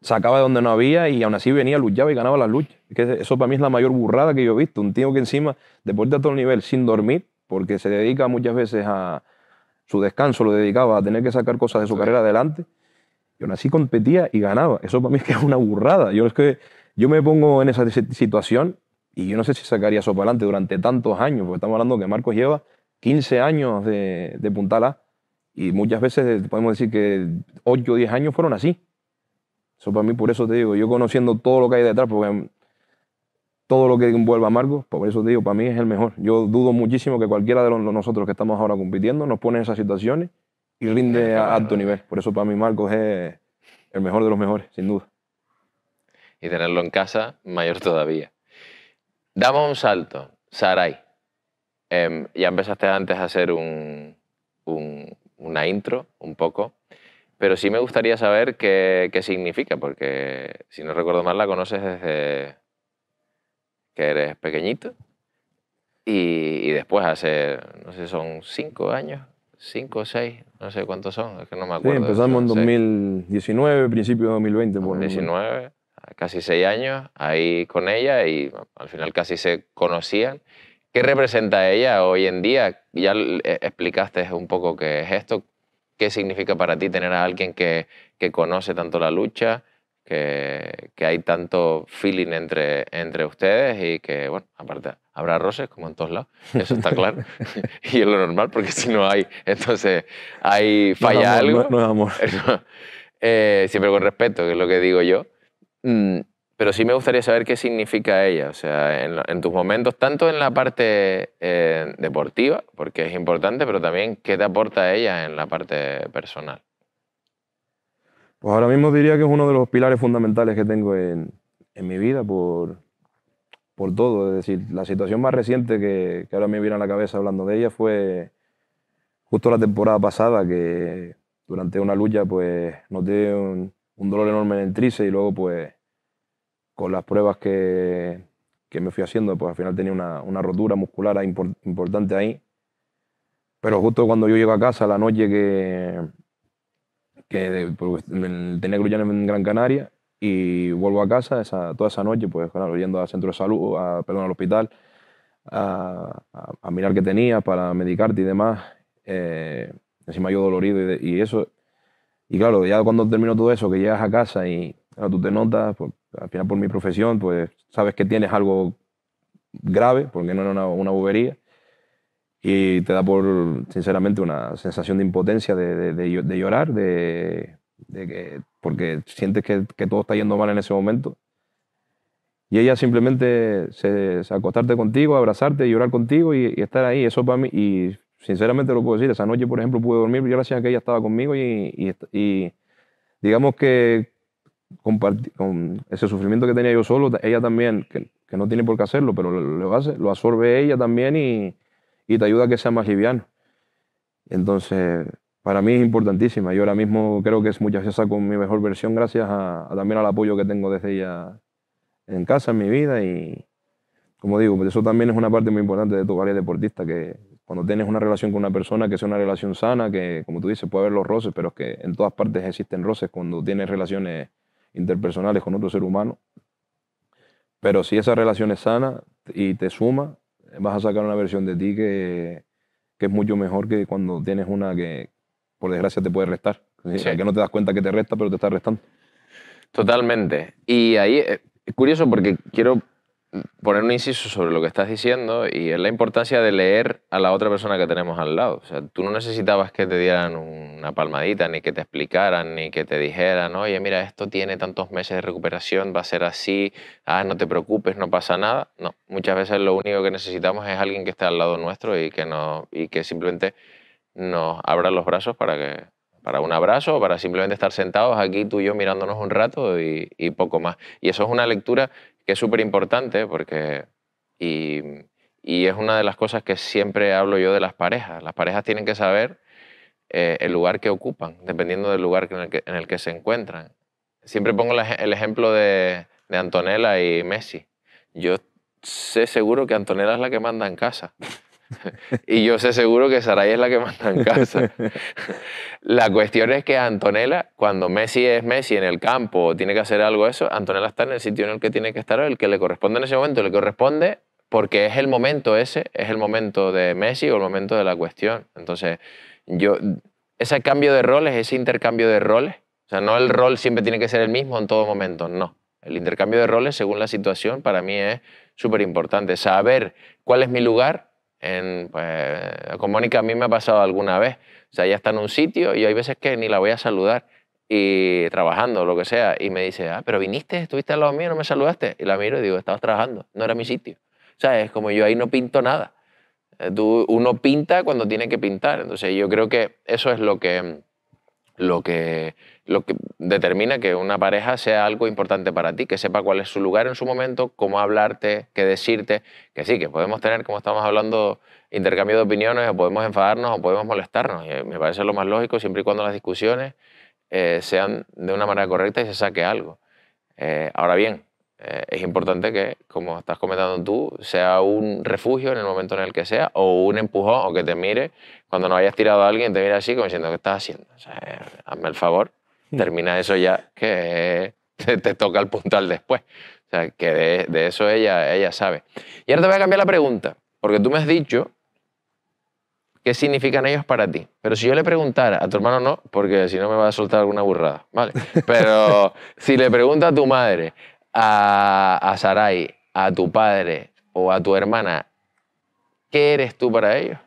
B: sacaba de donde no había y aún así venía, luchaba y ganaba las luchas. Eso para mí es la mayor burrada que yo he visto. Un tío que encima, deporte a todo nivel, sin dormir, porque se dedica muchas veces a su descanso, lo dedicaba a tener que sacar cosas de su carrera adelante, y aún así competía y ganaba. Eso para mí es que es una burrada. Yo me pongo en esa situación y yo no sé si sacaría eso para adelante durante tantos años, porque estamos hablando que Marcos lleva 15 años de Puntal A y muchas veces podemos decir que 8 o 10 años fueron así. Eso para mí, por eso te digo, yo conociendo todo lo que hay detrás, porque todo lo que envuelve a Marcos, por eso te digo, para mí es el mejor. Yo dudo muchísimo que cualquiera de nosotros que estamos ahora compitiendo nos pone en esas situaciones y rinde a alto nivel. Por eso para mí Marcos es el mejor de los mejores, sin duda.
A: Y tenerlo en casa, mayor todavía. Damos un salto. Sarai. Ya empezaste antes a hacer una intro, un poco. Pero sí me gustaría saber qué significa, porque si no recuerdo mal la conoces desde que eres pequeñito y después hace, no sé, son 5 años, 5 o 6, no sé cuántos son, es que no me
B: Sí,
A: acuerdo.
B: empezamos en
A: Son
B: 2019, principio de 2020. Por
A: 2019, casi 6 años ahí con ella y al final casi se conocían. ¿Qué representa ella hoy en día? Ya explicaste un poco qué es esto. ¿Qué significa para ti tener a alguien que conoce tanto la lucha, que hay tanto feeling entre ustedes y que, bueno, aparte habrá roces como en todos lados, eso está claro. Y es lo normal porque si no hay, entonces ahí falla algo.
B: No es amor.
A: Siempre con respeto, que es lo que digo yo. Mm, pero sí me gustaría saber qué significa ella, o sea, en tus momentos, tanto en la parte deportiva, porque es importante, pero también qué te aporta ella en la parte personal.
B: Pues ahora mismo diría que es uno de los pilares fundamentales que tengo en mi vida por todo. Es decir, la situación más reciente que ahora me viene a la cabeza hablando de ella fue justo la temporada pasada, que durante una lucha pues noté un dolor enorme en el tríceps y luego pues con las pruebas que me fui haciendo pues al final tenía una rotura muscular importante ahí. Pero justo cuando yo llego a casa la noche pues, tenía que luchar en Gran Canaria y vuelvo a casa toda esa noche, pues claro, yendo al centro de salud, perdón, al hospital, a mirar qué tenía para medicarte y demás. Encima yo dolorido y eso. Y claro, ya cuando termino todo eso, que llegas a casa y claro, tú te notas, pues, al final por mi profesión, pues sabes que tienes algo grave, porque no era una bobería, y te da sinceramente, una sensación de impotencia, de llorar, porque sientes que todo está yendo mal en ese momento. Y ella simplemente se acostarte contigo, abrazarte, llorar contigo y estar ahí. Eso para mí, y sinceramente lo puedo decir, esa noche, por ejemplo, pude dormir gracias a que ella estaba conmigo y digamos que con ese sufrimiento que tenía yo solo, ella también, que no tiene por qué hacerlo, pero lo hace, lo absorbe ella también y te ayuda a que sea más liviano. Entonces, para mí es importantísima. Yo ahora mismo creo que es muchas veces saco mi mejor versión gracias también al apoyo que tengo desde ella en casa, en mi vida y, como digo, pues eso también es una parte muy importante de tu área deportista, que cuando tienes una relación con una persona, que sea una relación sana, que como tú dices, puede haber los roces, pero es que en todas partes existen roces cuando tienes relaciones interpersonales con otro ser humano. Pero si esa relación es sana y te suma, vas a sacar una versión de ti que es mucho mejor que cuando tienes una que, por desgracia, te puede restar. ¿Sí?
A: Sí.
B: Que no te das cuenta que te resta, pero te está restando.
A: Totalmente. Y ahí es curioso porque quiero poner un inciso sobre lo que estás diciendo y es la importancia de leer a la otra persona que tenemos al lado. O sea, tú no necesitabas que te dieran una palmadita, ni que te explicaran, ni que te dijeran, oye, mira, esto tiene tantos meses de recuperación, va a ser así, no te preocupes, no pasa nada. No, muchas veces lo único que necesitamos es alguien que esté al lado nuestro y que simplemente nos abra los brazos para un abrazo o para simplemente estar sentados aquí tú y yo mirándonos un rato y poco más. Y eso es una lectura que es súper importante porque y, y es una de las cosas que siempre hablo yo de las parejas. Las parejas tienen que saber el lugar que ocupan, dependiendo del lugar en el que se encuentran. Siempre pongo el ejemplo de Antonella y Messi. Yo sé seguro que Antonella es la que manda en casa. Y yo sé seguro que Saray es la que manda en casa. La cuestión es que Antonella, cuando Messi es Messi en el campo o tiene que hacer algo eso, Antonella está en el sitio en el que tiene que estar, el que le corresponde en ese momento, le corresponde porque es el momento ese, es el momento de Messi o el momento de la cuestión. Entonces, ese cambio de roles, ese intercambio de roles, o sea, no el rol siempre tiene que ser el mismo en todo momento, no. El intercambio de roles según la situación para mí es súper importante. Saber cuál es mi lugar. Con Mónica a mí me ha pasado alguna vez. O sea, ella está en un sitio y hay veces que ni la voy a saludar y trabajando, lo que sea, y me dice, pero viniste, estuviste al lado mío, no me saludaste. Y la miro y digo, estabas trabajando, no era mi sitio. O sea, es como yo ahí no pinto nada. Uno pinta cuando tiene que pintar. Entonces yo creo que eso es lo que determina que una pareja sea algo importante para ti, que sepa cuál es su lugar en su momento, cómo hablarte, qué decirte, que sí, que podemos tener, como estamos hablando, intercambio de opiniones, o podemos enfadarnos o podemos molestarnos. Y me parece lo más lógico siempre y cuando las discusiones sean de una manera correcta y se saque algo. Ahora bien, es importante que, como estás comentando tú, sea un refugio en el momento en el que sea, o un empujón, o que te mire cuando no hayas tirado a alguien, te mire así como diciendo, ¿qué estás haciendo? O sea, hazme el favor, termina eso ya, que te toca el puntal después. O sea, que de eso ella sabe. Y ahora te voy a cambiar la pregunta, porque tú me has dicho qué significan ellos para ti. Pero si yo le preguntara, a tu hermano no, porque si no me va a soltar alguna burrada, ¿vale? Pero si le pregunta a tu madre, a Sarai, a tu padre o a tu hermana, ¿qué eres tú para ellos?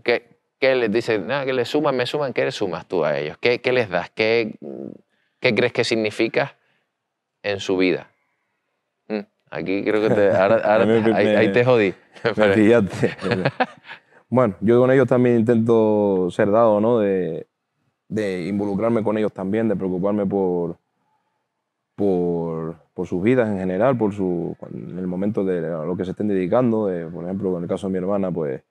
A: ¿Qué les dices? Nada, que le suman, me suman, ¿qué le sumas tú a ellos? ¿Qué les das? ¿Qué crees que significas en su vida? Aquí creo que
B: A mí
A: ahí te jodí.
B: me pillaste. Bueno, yo con ellos también intento ser dado, ¿no? De involucrarme con ellos también, de preocuparme por sus vidas en general, en el momento de a lo que se estén dedicando. Por ejemplo, en el caso de mi hermana, pues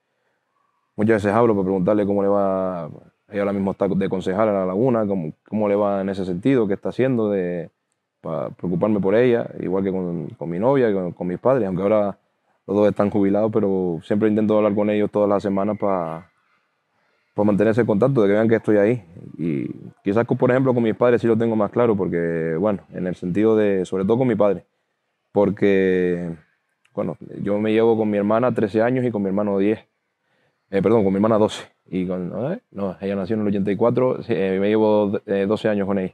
B: muchas veces hablo para preguntarle cómo le va. Ella ahora mismo está de concejal a la Laguna, cómo le va en ese sentido, qué está haciendo, para preocuparme por ella, igual que con mi novia y con mis padres, aunque ahora los dos están jubilados, pero siempre intento hablar con ellos todas las semanas para mantenerse en contacto, de que vean que estoy ahí. Y quizás, por ejemplo, con mis padres sí lo tengo más claro, porque, bueno, en el sentido de, sobre todo con mi padre, porque, bueno, yo me llevo con mi hermana 13 años y con mi hermano 10. Perdón, con mi hermana 12. Y no, ella nació en el 84, me llevo 12 años con ella.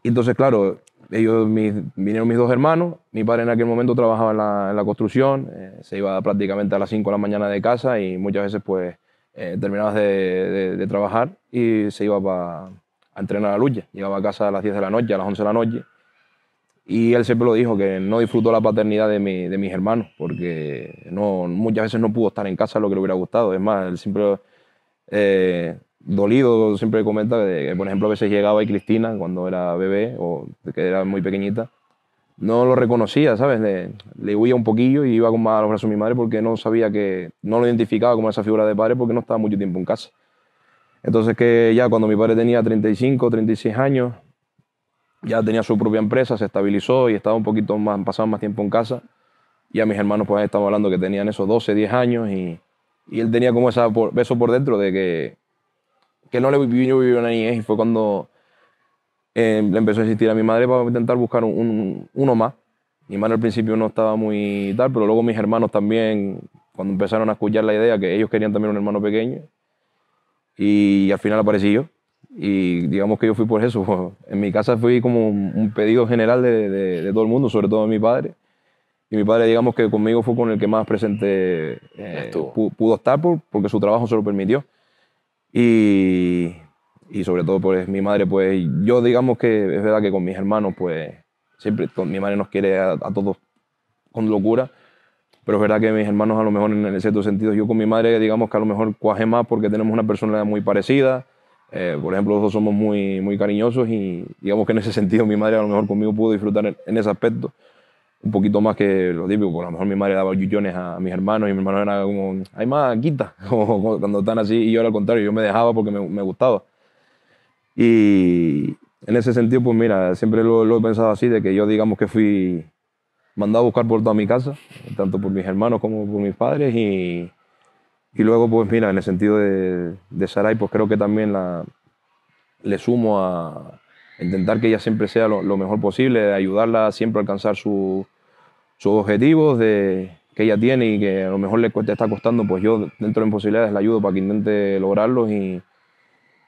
B: Entonces, claro, vinieron mis dos hermanos. Mi padre en aquel momento trabajaba en la construcción, se iba prácticamente a las 5 de la mañana de casa y muchas veces pues terminabas de trabajar y se iba a entrenar a la lucha. Llegaba a casa a las 10 de la noche, a las 11 de la noche. Y él siempre lo dijo, que no disfrutó la paternidad de mis hermanos, porque muchas veces no pudo estar en casa lo que le hubiera gustado. Es más, él siempre, dolido, siempre comenta que, por ejemplo, a veces llegaba y Cristina, cuando era bebé o que era muy pequeñita, no lo reconocía, ¿sabes? Le huía un poquillo y iba con más a los brazos de mi madre porque no sabía no lo identificaba como esa figura de padre porque no estaba mucho tiempo en casa. Entonces que ya cuando mi padre tenía 35, 36 años, ya tenía su propia empresa, se estabilizó y estaba un poquito más, pasaba más tiempo en casa. Y a mis hermanos, pues estamos hablando que tenían esos 12, 10 años y él tenía como eso por dentro de que no le vivió una niñez. Y fue cuando le empezó a insistir a mi madre para intentar buscar uno más. Mi madre al principio no estaba muy tal, pero luego mis hermanos también, cuando empezaron a escuchar la idea, que ellos querían también un hermano pequeño, y al final aparecí yo. Y digamos que yo fui por eso. En mi casa fui como un pedido general de todo el mundo, sobre todo de mi padre. Y mi padre, digamos que conmigo fue con el que más presente pudo estar porque su trabajo se lo permitió. Y sobre todo, pues mi madre, pues yo digamos que es verdad que con mis hermanos, pues siempre mi madre nos quiere a todos con locura. Pero es verdad que mis hermanos, a lo mejor en cierto sentido, yo con mi madre, digamos que a lo mejor cuajé más porque tenemos una personalidad muy parecida. Por ejemplo, los dos somos muy, muy cariñosos y digamos que en ese sentido mi madre a lo mejor conmigo pudo disfrutar en ese aspecto un poquito más que lo típico. Porque a lo mejor mi madre daba yuyones a mis hermanos y mi hermano era como, ay, más, quita, como cuando están así, y yo al contrario, yo me dejaba porque me gustaba. Y en ese sentido, pues mira, siempre lo he pensado así, de que yo digamos que fui mandado a buscar por toda mi casa, tanto por mis hermanos como por mis padres. Y luego, pues mira, en el sentido de Sarai, pues creo que también le sumo a intentar que ella siempre sea lo mejor posible, de ayudarla siempre a alcanzar sus objetivos que ella tiene y que a lo mejor le está costando, pues yo dentro de mis posibilidades la ayudo para que intente lograrlos. Y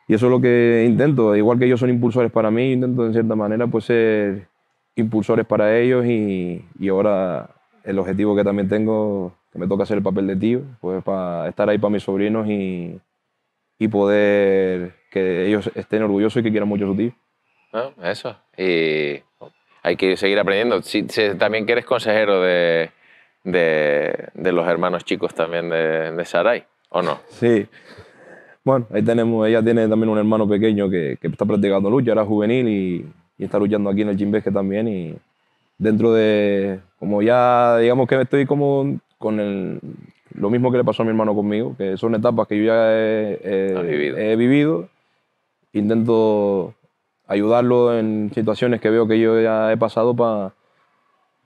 B: eso es lo que intento. Igual que ellos son impulsores para mí, intento en cierta manera pues ser impulsores para ellos. Y ahora el objetivo que también tengo, que me toca hacer el papel de tío, pues para estar ahí para mis sobrinos y poder que ellos estén orgullosos y que quieran mucho a su tío.
A: ¿No? Eso. Y hay que seguir aprendiendo. Si también que eres consejero de los hermanos chicos también de Sarai, ¿o no?
B: Sí. Bueno, ahí tenemos, ella tiene también un hermano pequeño que está practicando lucha, era juvenil y está luchando aquí en el Chimbesque también. Y dentro de, como ya digamos que estoy como con lo mismo que le pasó a mi hermano conmigo, que son etapas que yo ya he vivido, intento ayudarlo en situaciones que veo que yo ya he pasado,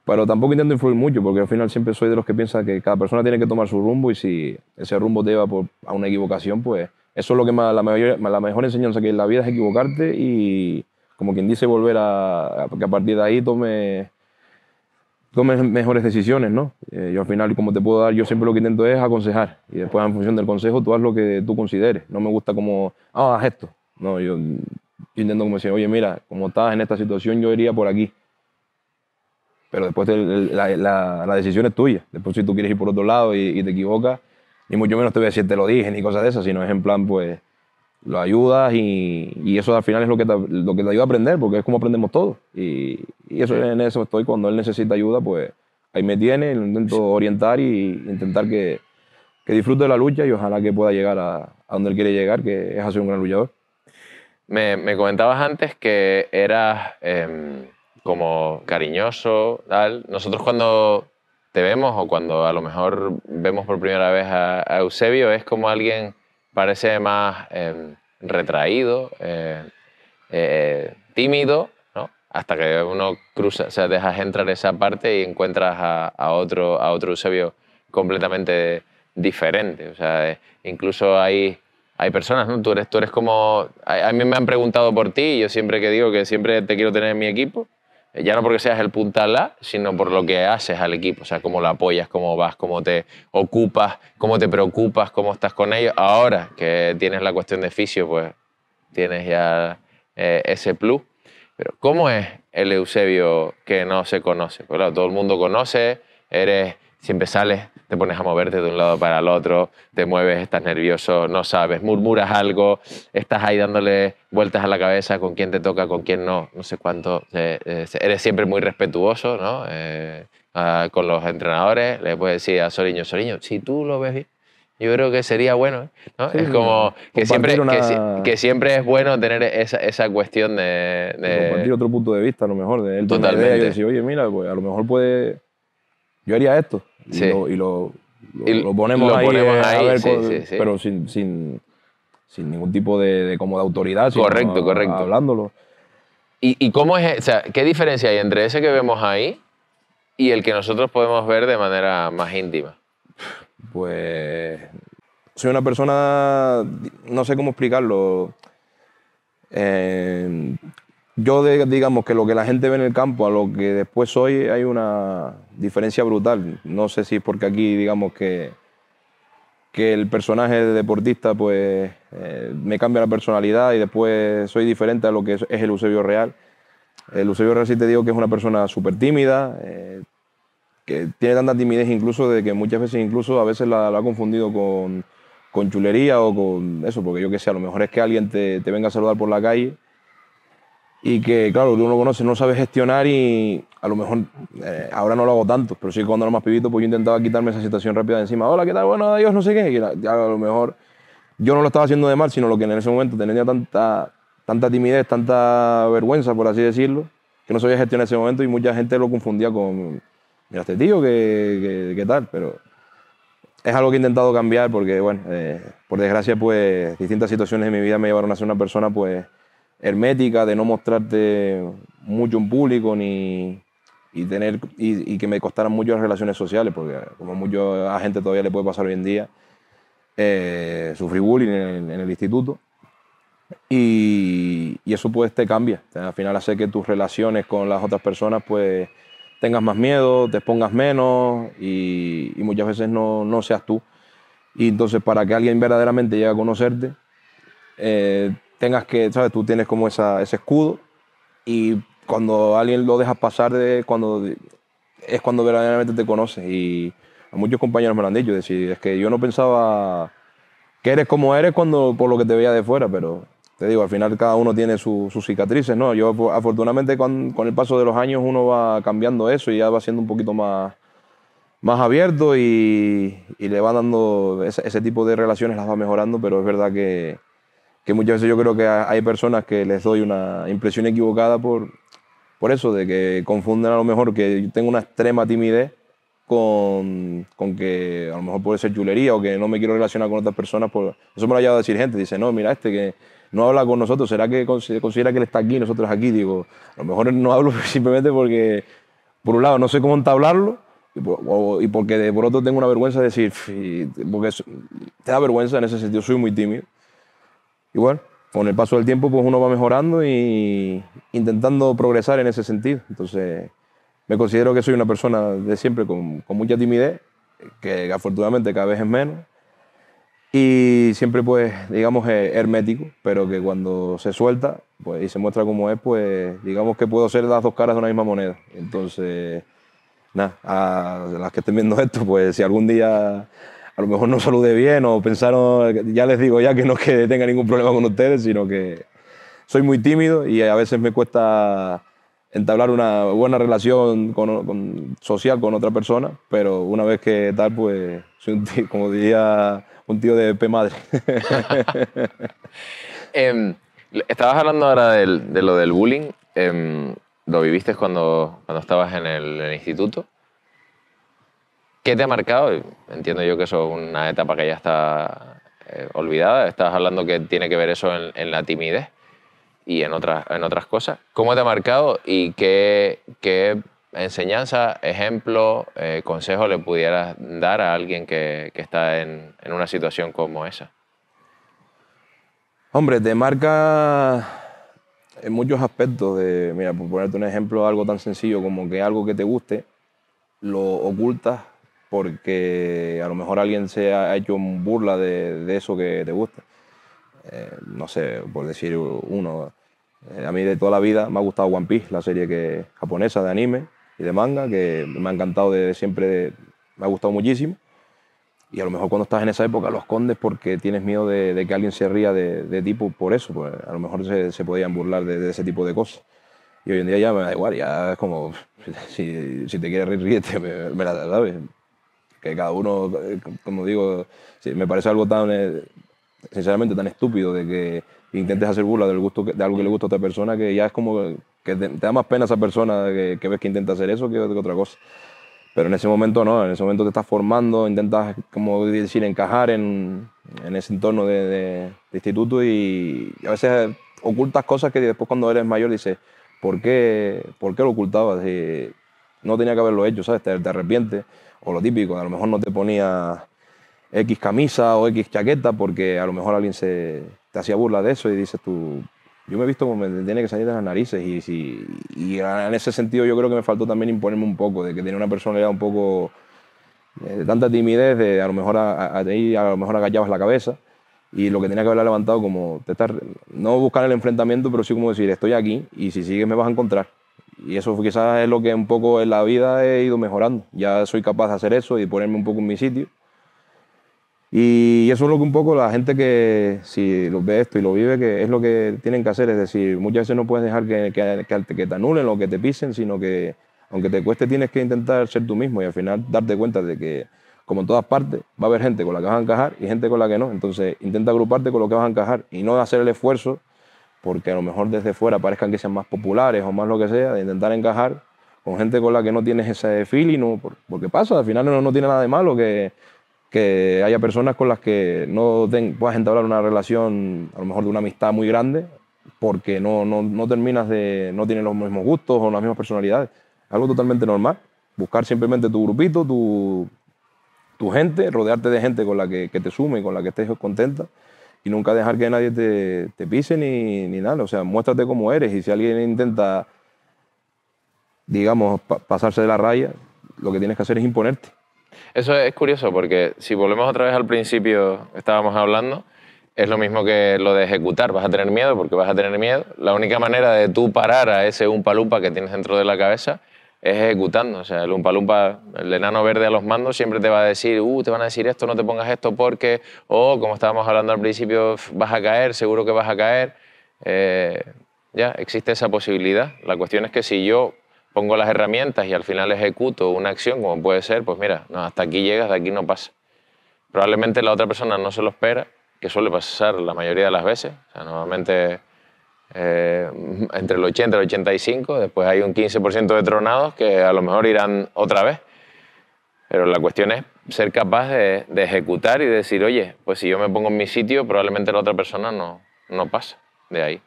B: pero tampoco intento influir mucho, porque al final siempre soy de los que piensa que cada persona tiene que tomar su rumbo y si ese rumbo te lleva a una equivocación, pues eso es lo que la mejor enseñanza que hay en la vida es equivocarte y, como quien dice, volver a que a partir de ahí tomes mejores decisiones, ¿no? Yo al final, como te puedo dar, yo siempre lo que intento es aconsejar y después en función del consejo tú haz lo que tú consideres. No me gusta como, haz esto. No, yo intento como decir, oye, mira, como estás en esta situación yo iría por aquí. Pero después la decisión es tuya. Después si tú quieres ir por otro lado y te equivocas, ni mucho menos te voy a decir te lo dije ni cosas de esas, sino es en plan, pues, lo ayudas y eso al final es lo que te ayuda a aprender, porque es como aprendemos todos. Y eso, en eso estoy. Cuando él necesita ayuda, pues ahí me tiene, lo intento orientar y intentar que disfrute de la lucha y ojalá que pueda llegar a donde él quiere llegar, que es a ser un gran luchador.
A: Me comentabas antes que eras como cariñoso, tal. Nosotros cuando te vemos o cuando a lo mejor vemos por primera vez a Eusebio es como alguien parece más retraído, tímido, ¿no? Hasta que uno cruza, o sea, dejas entrar esa parte y encuentras a otro Eusebio completamente diferente. O sea, incluso hay personas, ¿no? Tú eres como... A mí me han preguntado por ti y yo siempre que digo que siempre te quiero tener en mi equipo, ya no porque seas el punta ala, sino por lo que haces al equipo, o sea, cómo lo apoyas, cómo vas, cómo te ocupas, cómo te preocupas, cómo estás con ellos. Ahora que tienes la cuestión de fisio, pues tienes ya ese plus. Pero ¿cómo es el Eusebio que no se conoce? Pues claro, todo el mundo conoce, siempre sales, te pones a moverte de un lado para el otro, te mueves, estás nervioso, no sabes, murmuras algo, estás ahí dándole vueltas a la cabeza con quién te toca, con quién no, no sé cuánto. Eres siempre muy respetuoso, ¿no? Con los entrenadores, le puedes decir a Soliño, si tú lo ves bien, yo creo que sería bueno, ¿no?
B: Sí,
A: Es como que siempre,
B: una...
A: que siempre es bueno tener esa cuestión
B: compartir otro punto de vista, a lo mejor, de él tiene una idea y
A: Totalmente.
B: yo decir, oye, mira, pues a lo mejor yo haría esto.
A: Sí.
B: Lo
A: Y
B: ponemos
A: lo
B: ahí,
A: ponemos
B: a
A: ahí,
B: ver,
A: sí.
B: pero sin ningún tipo como de autoridad, sino
A: Correcto.
B: hablándolo.
A: ¿Y cómo es, o sea, qué diferencia hay entre ese que vemos ahí y el que nosotros podemos ver de manera más íntima?
B: Pues soy una persona, no sé cómo explicarlo. Digamos que lo que la gente ve en el campo a lo que después soy, hay una diferencia brutal. No sé si es porque aquí, digamos que el personaje de deportista, pues me cambia la personalidad y después soy diferente a lo que es el Eusebio real. El Eusebio real sí te digo que es una persona súper tímida, que tiene tanta timidez incluso de que muchas veces incluso a veces la ha confundido con chulería o con eso, porque yo qué sé, a lo mejor es que alguien te venga a saludar por la calle y que, claro, tú no lo conoces, no sabes gestionar y a lo mejor ahora no lo hago tanto, pero sí cuando era más pibito pues yo intentaba quitarme esa situación rápida de encima. Hola, ¿qué tal? Bueno, adiós, no sé qué. Y ya a lo mejor yo no lo estaba haciendo de mal, sino lo que en ese momento tenía tanta timidez, tanta vergüenza, por así decirlo, que no sabía gestionar ese momento y mucha gente lo confundía con, mira, este tío, ¿qué tal? Pero es algo que he intentado cambiar porque, bueno, por desgracia, pues distintas situaciones en mi vida me llevaron a ser una persona, pues, hermética, de no mostrarte mucho en público y que me costaran mucho las relaciones sociales, porque como mucha gente todavía le puede pasar hoy en día, sufrí bullying en el instituto y eso pues te cambia. Al final hace que tus relaciones con las otras personas pues tengas más miedo, te expongas menos y muchas veces no seas tú. Y entonces para que alguien verdaderamente llegue a conocerte, tengas que, ¿sabes? Tú tienes como ese escudo y cuando alguien lo dejas pasar es cuando verdaderamente te conoce. Y a muchos compañeros me lo han dicho, es que yo no pensaba que eres como eres por lo que te veía de fuera, pero te digo, al final cada uno tiene sus cicatrices, ¿no? Yo afortunadamente con el paso de los años uno va cambiando eso y ya va siendo un poquito más abierto y le va dando ese tipo de relaciones, las va mejorando, pero es verdad que muchas veces yo creo que hay personas que les doy una impresión equivocada por eso, de que confunden a lo mejor que yo tengo una extrema timidez con que a lo mejor puede ser chulería o que no me quiero relacionar con otras personas. Eso me lo ha llevado a decir gente. Dice, no, mira, que no habla con nosotros, ¿será que considera que él está aquí y nosotros aquí? Digo, a lo mejor no hablo simplemente porque, por un lado, no sé cómo entablarlo y porque por otro tengo una vergüenza de decir, porque te da vergüenza en ese sentido, soy muy tímido. Y bueno, con el paso del tiempo pues uno va mejorando y intentando progresar en ese sentido. Entonces, me considero que soy una persona de siempre con mucha timidez, que afortunadamente cada vez es menos. Y siempre, pues, digamos, hermético, pero que cuando se suelta pues, y se muestra como es, pues, digamos que puedo ser las dos caras de una misma moneda. Entonces, nada, a las que estén viendo esto, pues, si algún día a lo mejor no saludé bien o pensaron, ya les digo ya que no es que tenga ningún problema con ustedes, sino que soy muy tímido y a veces me cuesta entablar una buena relación social con otra persona, pero una vez que tal, pues soy un tío, como diría un tío de P madre.
A: Estabas hablando ahora de lo del bullying. ¿Lo viviste cuando estabas en el instituto? ¿Qué te ha marcado? Entiendo yo que eso es una etapa que ya está olvidada. Estabas hablando que tiene que ver eso en la timidez y en otras cosas. ¿Cómo te ha marcado y qué enseñanza, ejemplo, consejo le pudieras dar a alguien que está en una situación como esa?
B: Hombre, te marca en muchos aspectos. Mira, por ponerte un ejemplo, algo tan sencillo como que algo que te guste, lo ocultas porque a lo mejor alguien se ha hecho un burla de eso que te gusta. No sé, por decir uno, a mí de toda la vida me ha gustado One Piece, la serie japonesa de anime y de manga, que me ha encantado siempre, me ha gustado muchísimo. Y a lo mejor cuando estás en esa época lo escondes porque tienes miedo de que alguien se ría de ti por eso. Pues a lo mejor se podían burlar de ese tipo de cosas. Y hoy en día ya me da igual, ya es como, si te quieres reír, ríete, me la sabes. Que cada uno, como digo, sí, me parece algo tan, sinceramente, tan estúpido de que intentes hacer burla de algo que le gusta a otra persona, que ya es como que te da más pena a esa persona que ves que intenta hacer eso que otra cosa. Pero en ese momento no, en ese momento te estás formando, intentas, como decir, encajar en ese entorno de instituto y a veces ocultas cosas que después cuando eres mayor dices, ¿por qué lo ocultabas? No tenía que haberlo hecho, ¿sabes? Te arrepientes. O lo típico, a lo mejor no te ponías X camisa o X chaqueta porque a lo mejor alguien te hacía burla de eso y dices tú, yo me he visto como me tiene que salir de las narices y en ese sentido yo creo que me faltó también imponerme un poco, de que tenía una personalidad un poco de tanta timidez, de a lo mejor a lo mejor agachabas la cabeza y lo que tenía que haberla levantado como no buscar el enfrentamiento, pero sí como decir, estoy aquí y si sigues me vas a encontrar. Y eso quizás es lo que un poco en la vida he ido mejorando. Ya soy capaz de hacer eso y ponerme un poco en mi sitio. Y eso es lo que un poco la gente que si lo ve esto y lo vive, que es lo que tienen que hacer. Es decir, muchas veces no puedes dejar que te anulen o que te pisen, sino que aunque te cueste tienes que intentar ser tú mismo y al final darte cuenta de que, como en todas partes, va a haber gente con la que vas a encajar y gente con la que no. Entonces intenta agruparte con lo que vas a encajar y no hacer el esfuerzo porque a lo mejor desde fuera parezcan que sean más populares o más lo que sea, de intentar encajar con gente con la que no tienes ese feeling, porque pasa, al final no tiene nada de malo que haya personas con las que no puedas entablar una relación, a lo mejor de una amistad muy grande, porque no tienen los mismos gustos o las mismas personalidades. Algo totalmente normal. Buscar simplemente tu grupito, tu gente, rodearte de gente con la que te sume y con la que estés contenta y nunca dejar que nadie te pise ni nada. O sea, muéstrate como eres y si alguien intenta, digamos, pasarse de la raya, lo que tienes que hacer es imponerte.
A: Eso es curioso porque si volvemos otra vez al principio que estábamos hablando, es lo mismo que lo de ejecutar. Vas a tener miedo porque vas a tener miedo. La única manera de tú parar a ese Oompa Loompa que tienes dentro de la cabeza es ejecutando. O sea, el Oompa Loompa, el enano verde a los mandos, siempre te va a decir, te van a decir esto, no te pongas esto porque, o como estábamos hablando al principio, vas a caer, seguro que vas a caer. Ya, existe esa posibilidad. La cuestión es que si yo pongo las herramientas y al final ejecuto una acción, como puede ser, pues mira, no, hasta aquí llegas, de aquí no pasa. Probablemente la otra persona no se lo espera, que suele pasar la mayoría de las veces. O sea, normalmente entre el 80 y el 85, después hay un 15% de tronados que a lo mejor irán otra vez. Pero la cuestión es ser capaz de ejecutar y decir, oye, pues si yo me pongo en mi sitio, probablemente la otra persona no no pasa de ahí.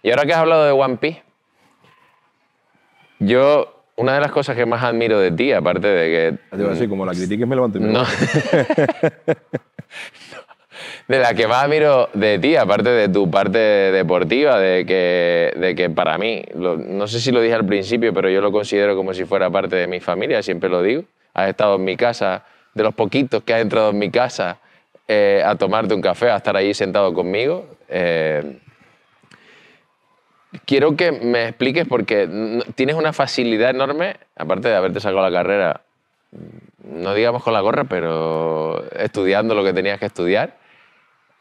A: Y ahora que has hablado de One Piece, una de las cosas que más admiro de ti, aparte de que...
B: Te iba a decir, como la critiques me levanto y me
A: No.
B: levanto.
A: De la que más admiro de ti, aparte de tu parte deportiva, de que para mí, no sé si lo dije al principio, pero yo lo considero como si fuera parte de mi familia, siempre lo digo. Has estado en mi casa, de los poquitos que has entrado en mi casa a tomarte un café, a estar ahí sentado conmigo. Quiero que me expliques porque tienes una facilidad enorme, aparte de haberte sacado la carrera, no digamos con la gorra, pero estudiando lo que tenías que estudiar.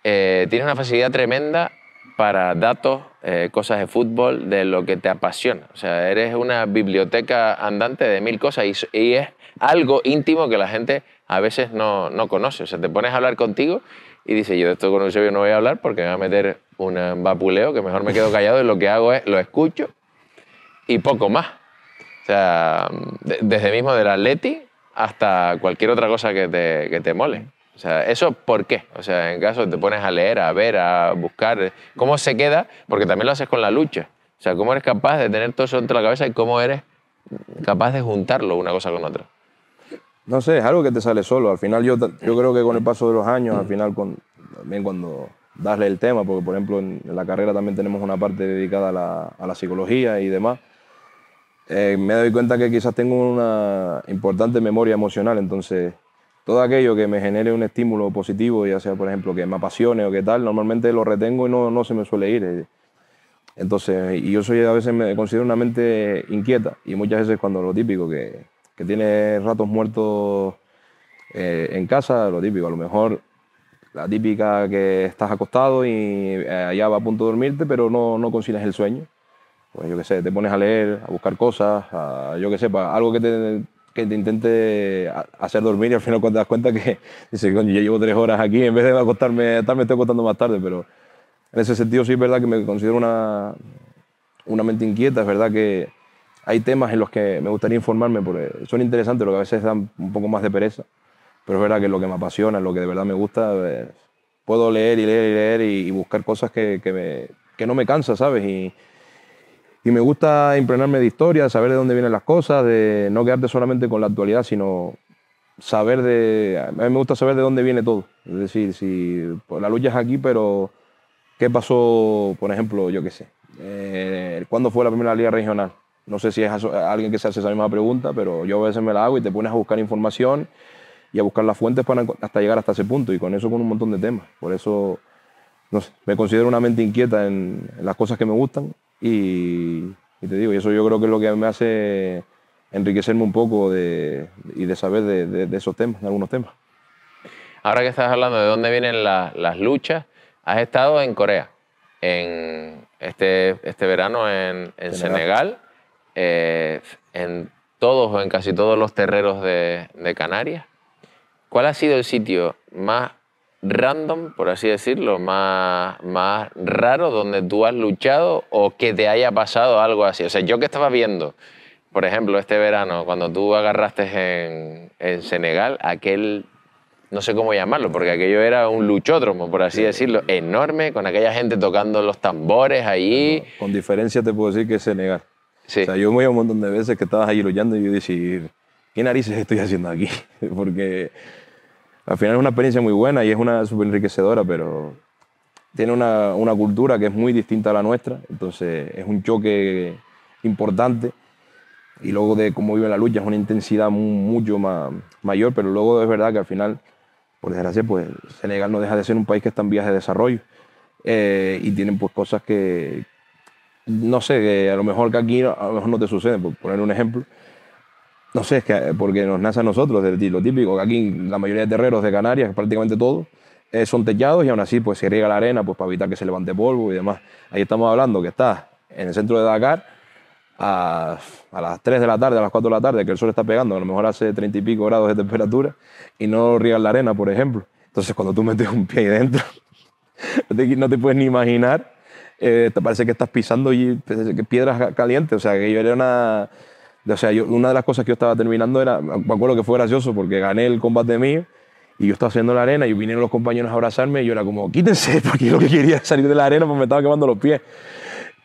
A: Tienes una facilidad tremenda para datos, cosas de fútbol, de lo que te apasiona. O sea, eres una biblioteca andante de 1000 cosas y es algo íntimo que la gente a veces no conoce. O sea, te pones a hablar contigo y dices, yo de esto con Eusebio no voy a hablar porque me va a meter un vapuleo que mejor me quedo callado y lo que hago es lo escucho y poco más. O sea, desde mismo del Atleti hasta cualquier otra cosa que te mole. O sea, ¿eso por qué? O sea, en caso te pones a leer, a ver, a buscar, ¿cómo se queda? Porque también lo haces con la lucha. O sea, ¿cómo eres capaz de tener todo eso dentro de la cabeza y cómo eres capaz de juntarlo una cosa con otra?
B: No sé, es algo que te sale solo. Al final yo creo que con el paso de los años, al final también cuando darle el tema, porque por ejemplo en la carrera también tenemos una parte dedicada a la psicología y demás, me doy cuenta que quizás tengo una importante memoria emocional, entonces todo aquello que me genere un estímulo positivo, ya sea por ejemplo que me apasione o qué tal, normalmente lo retengo y no se me suele ir. Entonces, y yo a veces me considero una mente inquieta y muchas veces cuando lo típico que tiene ratos muertos en casa, lo típico, a lo mejor la típica que estás acostado y ya va a punto de dormirte, pero no concilias el sueño. Pues yo qué sé, te pones a leer, a buscar cosas, yo qué sé, algo que te intente hacer dormir y al final cuando te das cuenta que dices, coño, yo llevo 3 horas aquí, en vez de acostarme, me estoy acostando más tarde, pero en ese sentido sí es verdad que me considero una mente inquieta, es verdad que hay temas en los que me gustaría informarme porque son interesantes, lo que a veces dan un poco más de pereza, pero es verdad que lo que me apasiona, lo que de verdad me gusta, puedo leer y leer y leer y buscar cosas que no me cansa, ¿sabes? Y me gusta impregnarme de historia, saber de dónde vienen las cosas, de no quedarte solamente con la actualidad, sino a mí me gusta saber de dónde viene todo. Es decir, si pues, la lucha es aquí, pero ¿qué pasó, por ejemplo, yo qué sé? ¿Cuándo fue la primera liga regional? No sé si es alguien que se hace esa misma pregunta, pero yo a veces me la hago y te pones a buscar información y a buscar las fuentes hasta llegar hasta ese punto, y con eso con un montón de temas. Por eso, no sé, me considero una mente inquieta en las cosas que me gustan y te digo, y eso yo creo que es lo que me hace enriquecerme un poco y de saber de esos temas, de algunos temas.
A: Ahora que estás hablando de dónde vienen las luchas, has estado en Corea, en este verano en Senegal, en todos o en casi todos los terreros de Canarias. ¿Cuál ha sido el sitio más random, por así decirlo, más raro donde tú has luchado o que te haya pasado algo así? O sea, yo que estaba viendo, por ejemplo, este verano, cuando tú agarraste en Senegal, no sé cómo llamarlo, porque aquello era un luchódromo, por así decirlo, enorme, con aquella gente tocando los tambores allí.
B: Con diferencia te puedo decir que es Senegal.
A: Sí.
B: O sea, yo me voy un montón de veces que estabas ahí luchando y yo decía, ¿qué narices estoy haciendo aquí? Porque al final es una experiencia muy buena y es una súper enriquecedora, pero tiene una cultura que es muy distinta a la nuestra, entonces es un choque importante. Y luego de cómo vive la lucha es una intensidad mucho mayor, pero luego es verdad que al final, por desgracia, pues Senegal no deja de ser un país que está en vías de desarrollo y tienen pues cosas que, no sé, que a lo mejor que aquí a lo mejor no te sucede, por poner un ejemplo. No sé, es que porque nos nace a nosotros, lo típico, que aquí la mayoría de terreros de Canarias, prácticamente todos, son techados y aún así pues se riega la arena pues, para evitar que se levante polvo y demás. Ahí estamos hablando que está en el centro de Dakar a las 3 de la tarde, a las 4 de la tarde, que el sol está pegando, a lo mejor hace 30 y pico grados de temperatura y no riegan la arena, por ejemplo. Entonces cuando tú metes un pie ahí dentro, no te puedes ni imaginar, te parece que estás pisando piedras calientes, o sea, que yo era una de las cosas que yo estaba terminando era, me acuerdo que fue gracioso porque gané el combate mío Y yo estaba haciendo la arena y vinieron los compañeros a abrazarme y yo era como, quítense, porque yo lo que quería era salir de la arena porque me estaba quemando los pies.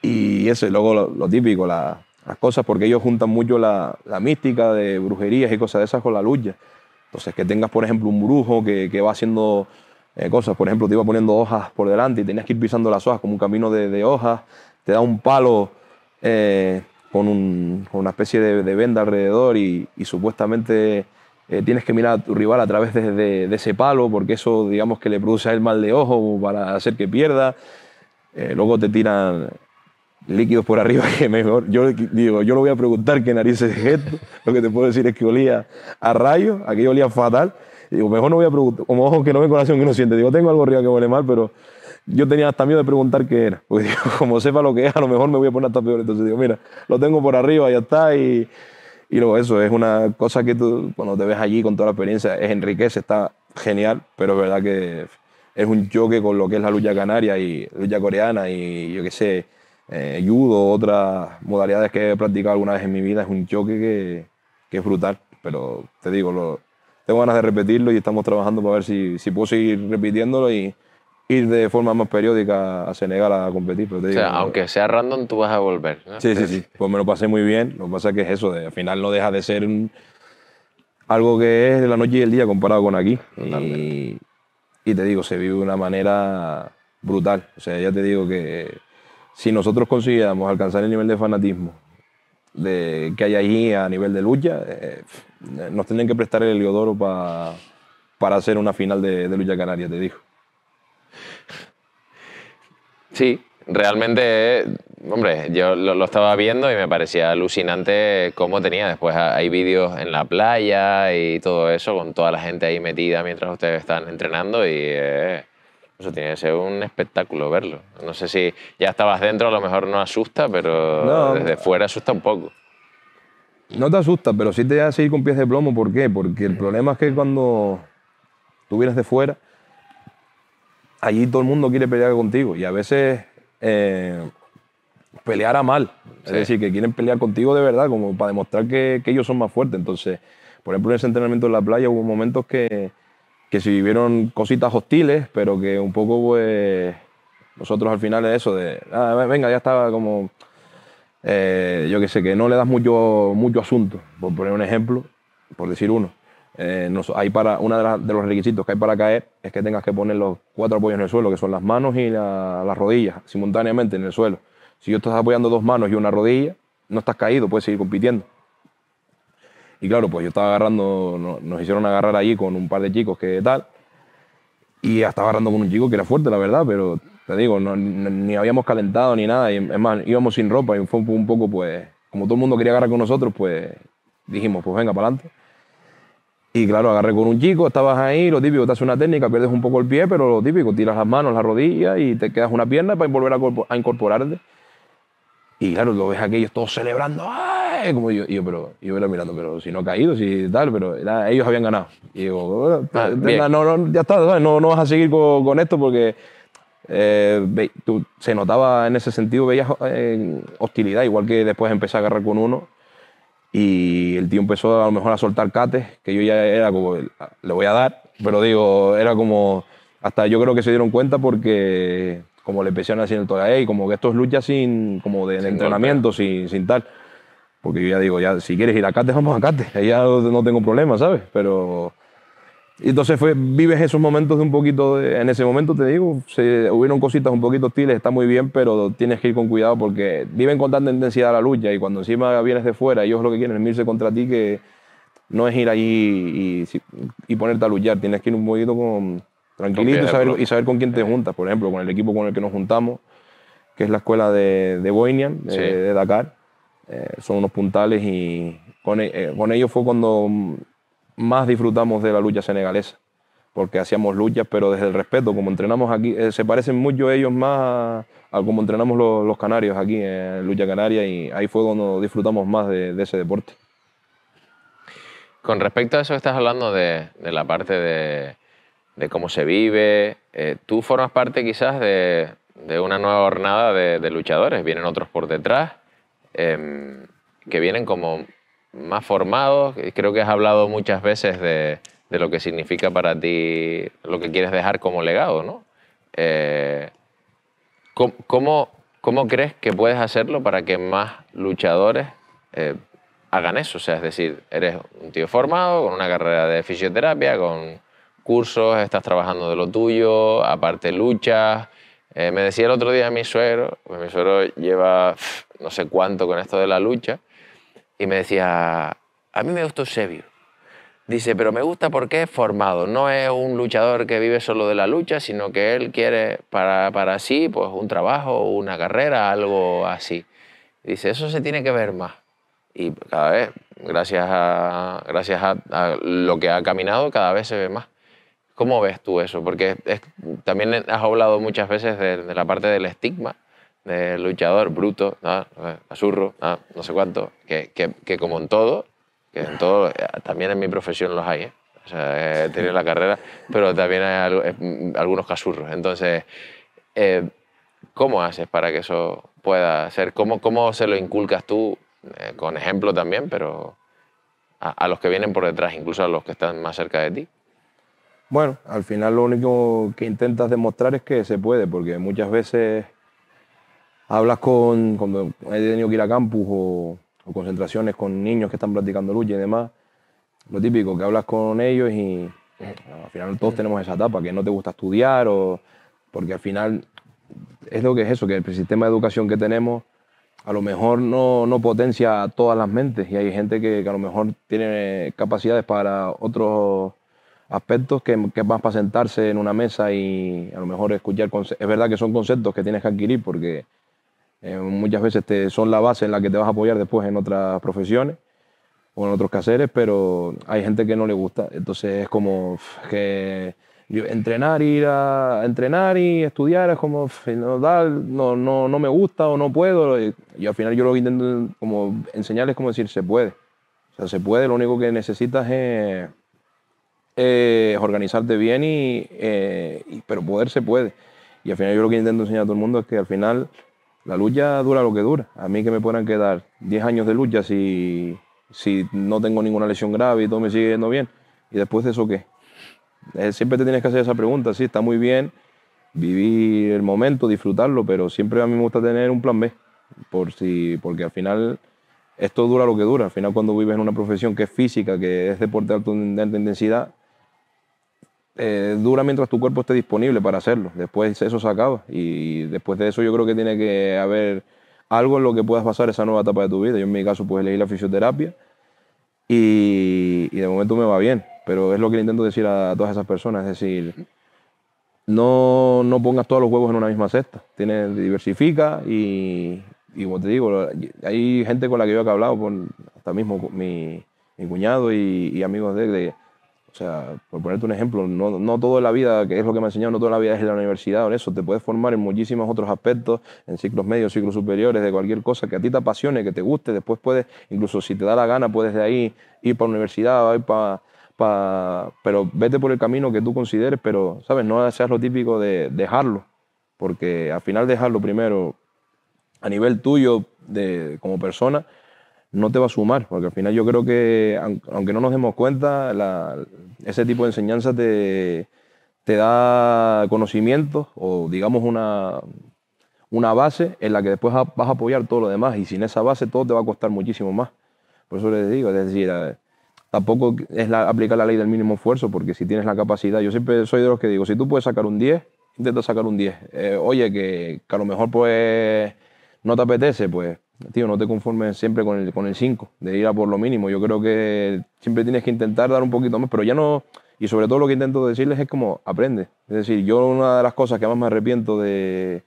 B: Y eso, y luego lo típico, las cosas, porque ellos juntan mucho la mística de brujerías y cosas de esas con la lucha. Entonces, que tengas, por ejemplo, un brujo que va haciendo cosas, por ejemplo, te iba poniendo hojas por delante y tenías que ir pisando las hojas como un camino de hojas, te da un palo con una especie de venda alrededor y supuestamente tienes que mirar a tu rival a través de ese palo porque eso, digamos, que le produce a él mal de ojo para hacer que pierda. Luego te tiran líquidos por arriba que mejor. Yo digo, yo lo voy a preguntar qué narices es esto. Lo que te puedo decir es que olía a rayos, aquello olía fatal. Y digo, mejor no voy a preguntar, como ojos que no ven, corazón que no siente. Digo, tengo algo arriba que huele mal, pero yo tenía hasta miedo de preguntar qué era. Porque digo, como sepa lo que es, a lo mejor me voy a poner hasta peor. Entonces digo, mira, lo tengo por arriba, ya está. Y luego eso, es una cosa que tú, cuando te ves allí con toda la experiencia, enriquece, está genial, pero es verdad que es un choque con lo que es la lucha canaria y lucha coreana y yo qué sé, judo, otras modalidades que he practicado alguna vez en mi vida, es un choque que es brutal. Pero te digo, tengo ganas de repetirlo y estamos trabajando para ver si puedo seguir repitiéndolo y ir de forma más periódica a Senegal a competir. Pero te digo,
A: aunque sea random, tú vas a volver, ¿no?
B: Sí. Pues me lo pasé muy bien. Lo que pasa es que es eso, al final no deja de ser algo que es la noche y el día comparado con aquí. Y te digo, se vive de una manera brutal. O sea, ya te digo que si nosotros consiguiéramos alcanzar el nivel de fanatismo que hay allí a nivel de lucha, nos tendrían que prestar el Heliodoro para hacer una final de lucha canaria, te digo.
A: Sí, realmente, hombre, yo lo estaba viendo y me parecía alucinante cómo tenía. Después hay vídeos en la playa y todo eso, con toda la gente ahí metida mientras ustedes están entrenando y eso tiene que ser un espectáculo verlo. No sé si ya estabas dentro, a lo mejor no asusta, pero
B: No,
A: desde fuera asusta un poco.
B: No te asusta, pero sí te hace ir con pies de plomo. ¿Por qué? Porque el problema es que cuando tú vienes de fuera, allí todo el mundo quiere pelear contigo y a veces pelear a mal. Es decir, que quieren pelear contigo de verdad, como para demostrar que ellos son más fuertes. Entonces, por ejemplo, en ese entrenamiento en la playa hubo momentos que se vivieron cositas hostiles, pero que un poco, pues, nosotros al final es eso de, venga, ya estaba como, yo qué sé, que no le das mucho asunto. Por poner un ejemplo, por decir uno. Hay uno de los requisitos que hay para caer es que tengas que poner los 4 apoyos en el suelo, que son las manos y las rodillas, simultáneamente en el suelo. Si yo estás apoyando 2 manos y una rodilla, no estás caído, puedes seguir compitiendo. Y claro, pues yo estaba agarrando, nos hicieron agarrar allí con un par de chicos que tal, y estaba agarrando con un chico que era fuerte, la verdad, pero te digo, ni habíamos calentado ni nada, y es más, íbamos sin ropa y fue un poco, pues, como todo el mundo quería agarrar con nosotros, pues dijimos, pues venga, para adelante. Y claro, agarré con un chico, estabas ahí, lo típico, te hace una técnica, pierdes un poco el pie, pero lo típico, tiras las manos, las rodillas y te quedas una pierna para volver a incorporarte. Y claro, lo ves a aquellos todos celebrando, ¡ay! Como yo era mirando, pero si no he caído, si tal, pero ellos habían ganado. Y digo, ya está, ¿sabes? No vas a seguir con esto porque se notaba en ese sentido, veías hostilidad, igual que después empecé a agarrar con uno. Y el tío empezó a lo mejor a soltar cates, que yo ya era como, le voy a dar, pero digo, era como, hasta yo creo que se dieron cuenta porque como le empezaron a decir en el toque, y como que esto es lucha sin entrenamiento, sin tal. Porque yo ya digo, ya si quieres ir a cates, vamos a cates, ahí ya no tengo problema, ¿sabes? Pero entonces vives esos momentos de un poquito, en ese momento te digo, hubieron cositas un poquito hostiles, está muy bien, pero tienes que ir con cuidado porque viven con tanta intensidad la lucha y cuando encima vienes de fuera, ellos lo que quieren es irse contra ti, que no es ir allí y ponerte a luchar, tienes que ir un poquito tranquilito y saber con quién te juntas. Por ejemplo, con el equipo con el que nos juntamos, que es la escuela de Boinian, de Dakar, son unos puntales y con ellos fue cuando más disfrutamos de la lucha senegalesa, porque hacíamos luchas, pero desde el respeto, como entrenamos aquí, se parecen mucho ellos más a como entrenamos los canarios aquí en lucha canaria y ahí fue cuando disfrutamos más de ese deporte.
A: Con respecto a eso que estás hablando de la parte de cómo se vive, tú formas parte quizás de una nueva jornada de luchadores, vienen otros por detrás, que vienen como más formados. Creo que has hablado muchas veces de de lo que significa para ti lo que quieres dejar como legado, ¿no? ¿Cómo crees que puedes hacerlo para que más luchadores hagan eso? O sea, es decir, eres un tío formado, con una carrera de fisioterapia, con cursos, estás trabajando de lo tuyo, aparte luchas. Me decía el otro día mi suegro, pues mi suegro lleva no sé cuánto con esto de la lucha, y me decía, a mí me gusta Eusebio. Dice, pero me gusta porque es formado, no es un luchador que vive solo de la lucha, sino que él quiere para sí pues un trabajo, una carrera, algo así. Dice, eso se tiene que ver más. Y cada vez, gracias a lo que ha caminado, cada vez se ve más. ¿Cómo ves tú eso? Porque también has hablado muchas veces de la parte del estigma, del luchador bruto, ¿no? Azurro, no sé cuánto, que como en todo, también en mi profesión los hay, ¿eh? O sea, he tenido la carrera, pero también hay algunos casurros. Entonces, ¿cómo haces para que eso pueda ser? ¿Cómo se lo inculcas tú, con ejemplo también, pero a los que vienen por detrás, incluso a los que están más cerca de ti?
B: Bueno, al final lo único que intentas demostrar es que se puede, porque muchas veces hablas cuando he tenido que ir a campus o concentraciones con niños que están practicando lucha y demás, lo típico, que hablas con ellos y al final todos tenemos esa etapa, que no te gusta estudiar, porque al final es lo que es eso, que el sistema de educación que tenemos a lo mejor no potencia todas las mentes y hay gente que a lo mejor tiene capacidades para otros aspectos que es más para sentarse en una mesa y a lo mejor escuchar conceptos. Es verdad que son conceptos que tienes que adquirir porque muchas veces son la base en la que te vas a apoyar después en otras profesiones o en otros quehaceres, pero hay gente que no le gusta. Entonces es como que ir a entrenar y estudiar es como no me gusta o no puedo. Y al final yo lo que intento como enseñarles como decir, se puede. O sea, se puede, lo único que necesitas es organizarte bien pero poder se puede. Y al final yo lo que intento enseñar a todo el mundo es que al final la lucha dura lo que dura. A mí que me puedan quedar 10 años de lucha si no tengo ninguna lesión grave y todo me sigue yendo bien. ¿Y después de eso qué? Siempre te tienes que hacer esa pregunta. Sí, está muy bien vivir el momento, disfrutarlo, pero siempre a mí me gusta tener un plan B. Porque al final esto dura lo que dura. Al final cuando vives en una profesión que es física, que es deporte de alta intensidad, dura mientras tu cuerpo esté disponible para hacerlo. Después eso se acaba y después de eso yo creo que tiene que haber algo en lo que puedas basar esa nueva etapa de tu vida. Yo en mi caso pues elegí la fisioterapia y de momento me va bien, pero es lo que le intento decir a todas esas personas, es decir, no pongas todos los huevos en una misma cesta, diversifica y como te digo, hay gente con la que yo he hablado, hasta mismo mi cuñado y amigos o sea, por ponerte un ejemplo, no toda la vida, que es lo que me ha enseñado, no toda la vida es en la universidad o en eso, te puedes formar en muchísimos otros aspectos, en ciclos medios, ciclos superiores, de cualquier cosa que a ti te apasione, que te guste, después puedes, incluso si te da la gana, puedes de ahí ir para la universidad, pero vete por el camino que tú consideres, pero, ¿sabes? No seas lo típico de dejarlo, porque al final dejarlo primero a nivel tuyo como persona, no te va a sumar, porque al final yo creo que, aunque no nos demos cuenta, ese tipo de enseñanza te da conocimientos o digamos una base en la que después vas a apoyar todo lo demás y sin esa base todo te va a costar muchísimo más. Por eso les digo, es decir, tampoco es aplicar la ley del mínimo esfuerzo, porque si tienes la capacidad, yo siempre soy de los que digo, si tú puedes sacar un 10, intenta sacar un 10. Oye, que a lo mejor pues no te apetece, pues tío, no te conformes siempre con el 5, de ir a por lo mínimo. Yo creo que siempre tienes que intentar dar un poquito más, pero ya no. Y sobre todo lo que intento decirles es como, aprende. Es decir, yo una de las cosas que más me arrepiento que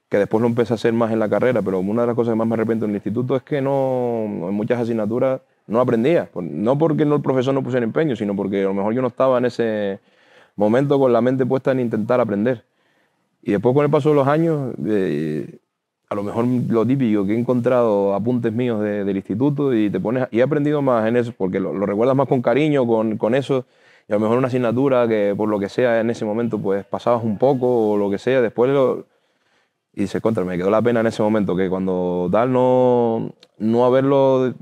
B: después lo empecé a hacer más en la carrera, pero una de las cosas que más me arrepiento en el instituto es que en muchas asignaturas no aprendía. No porque el profesor no pusiera empeño, sino porque a lo mejor yo no estaba en ese momento con la mente puesta en intentar aprender. Y después con el paso de los años, a lo mejor lo típico que he encontrado apuntes míos del instituto y he aprendido más en eso, porque lo recuerdas más con cariño, con eso, y a lo mejor una asignatura que por lo que sea en ese momento pues pasabas un poco o lo que sea, después y dices, me quedó la pena en ese momento, que cuando tal no haberlo,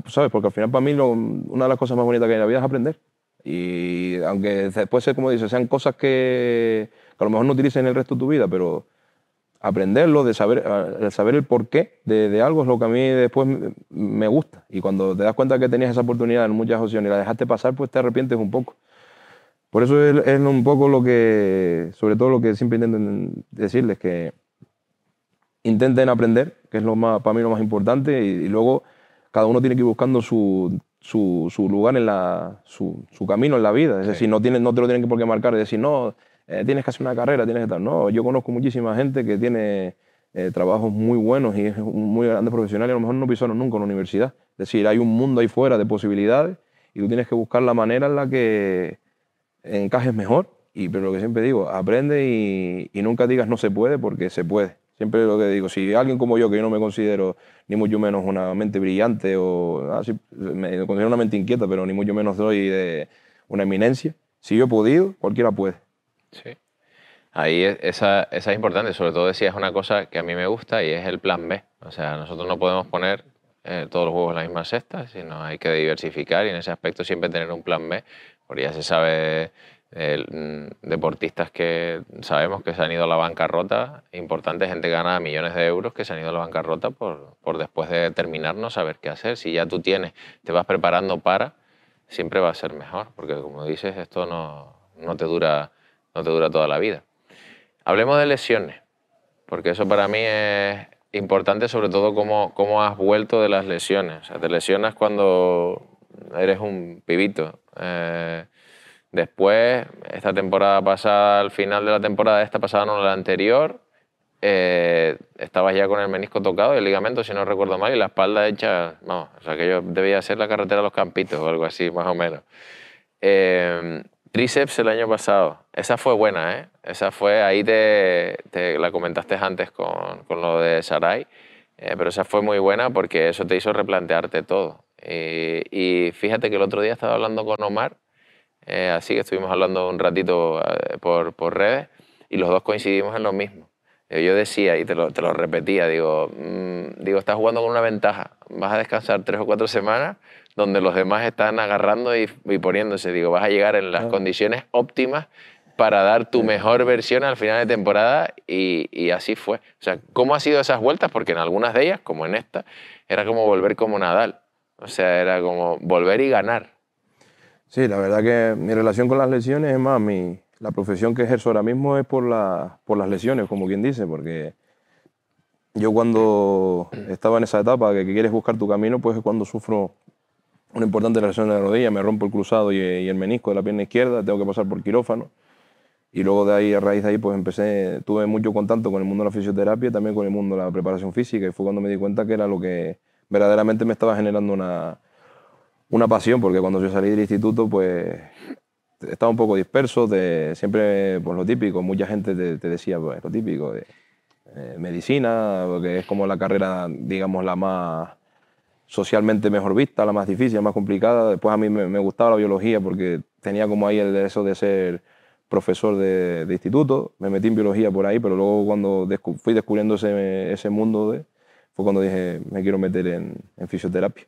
B: ¿sabes? Porque al final para mí una de las cosas más bonitas que hay en la vida es aprender. Y aunque después, como dices, sean cosas que a lo mejor no utilices en el resto de tu vida, pero aprenderlo, de saber el porqué de algo es lo que a mí después me gusta. Y cuando te das cuenta que tenías esa oportunidad en muchas ocasiones y la dejaste pasar, pues te arrepientes un poco. Por eso es un poco lo que, sobre todo lo que siempre intento decirles, que intenten aprender, que es para mí lo más importante, y luego cada uno tiene que ir buscando su lugar, su camino en la vida. Es decir, no te lo tienen que por qué marcar, es decir, no, tienes que hacer una carrera, tienes que estar. No, yo conozco muchísima gente que tiene trabajos muy buenos y es muy grandes profesionales, a lo mejor no pisaron nunca en la universidad. Es decir, hay un mundo ahí fuera de posibilidades y tú tienes que buscar la manera en la que encajes mejor. Pero lo que siempre digo, aprende y nunca digas no se puede, porque se puede. Siempre lo que digo, si alguien como yo, que yo no me considero ni mucho menos una mente brillante, me considero una mente inquieta, pero ni mucho menos doy de una eminencia, si yo he podido, cualquiera puede.
A: Sí. Ahí esa es importante, sobre todo decías una cosa que a mí me gusta y es el plan B. O sea, nosotros no podemos poner todos los huevos en la misma cesta, sino hay que diversificar y en ese aspecto siempre tener un plan B, porque ya se sabe deportistas que sabemos que se han ido a la bancarrota, importante, gente que gana millones de euros que se han ido a la bancarrota por después de terminar no saber qué hacer. Si ya tú te vas preparando siempre va a ser mejor, porque como dices, esto no te dura toda la vida. Hablemos de lesiones, porque eso para mí es importante, sobre todo cómo has vuelto de las lesiones. O sea, te lesionas cuando eres un pibito. Después, esta temporada pasada, al final de la temporada esta pasada, no la anterior, estabas ya con el menisco tocado y el ligamento, si no recuerdo mal, y la espalda hecha, no, o sea, aquello debía ser la carretera de los Campitos o algo así, más o menos. Tríceps el año pasado, esa fue buena, ¿eh? Esa fue, ahí la comentaste antes con lo de Sarai, pero esa fue muy buena porque eso te hizo replantearte todo. Y fíjate que el otro día estaba hablando con Omar, así que estuvimos hablando un ratito por redes y los dos coincidimos en lo mismo. Yo decía, y te lo repetía, digo, estás jugando con una ventaja, vas a descansar 3 o 4 semanas donde los demás están agarrando y poniéndose. Digo, vas a llegar en las condiciones óptimas para dar tu mejor versión al final de temporada y así fue. O sea, ¿cómo han sido esas vueltas? Porque en algunas de ellas, como en esta, era como volver como Nadal. O sea, era como volver y ganar.
B: Sí, la verdad que mi relación con las lesiones es más, la profesión que ejerzo ahora mismo es por las lesiones, como quien dice, porque yo cuando estaba en esa etapa que quieres buscar tu camino, pues es cuando sufro una importante lesión de la rodilla, me rompo el cruzado y el menisco de la pierna izquierda, tengo que pasar por quirófano. Y luego de ahí, a raíz de ahí, pues tuve mucho contacto con el mundo de la fisioterapia y también con el mundo de la preparación física, y fue cuando me di cuenta que era lo que verdaderamente me estaba generando una pasión, porque cuando yo salí del instituto, pues estaba un poco disperso, siempre pues, lo típico, mucha gente te decía pues, lo típico de medicina, porque es como la carrera, digamos, la más socialmente mejor vista, la más difícil, la más complicada. Después a mí me gustaba la biología porque tenía como ahí eso de ser profesor de instituto, me metí en biología por ahí, pero luego cuando fui descubriendo ese mundo, fue cuando dije, me quiero meter en fisioterapia.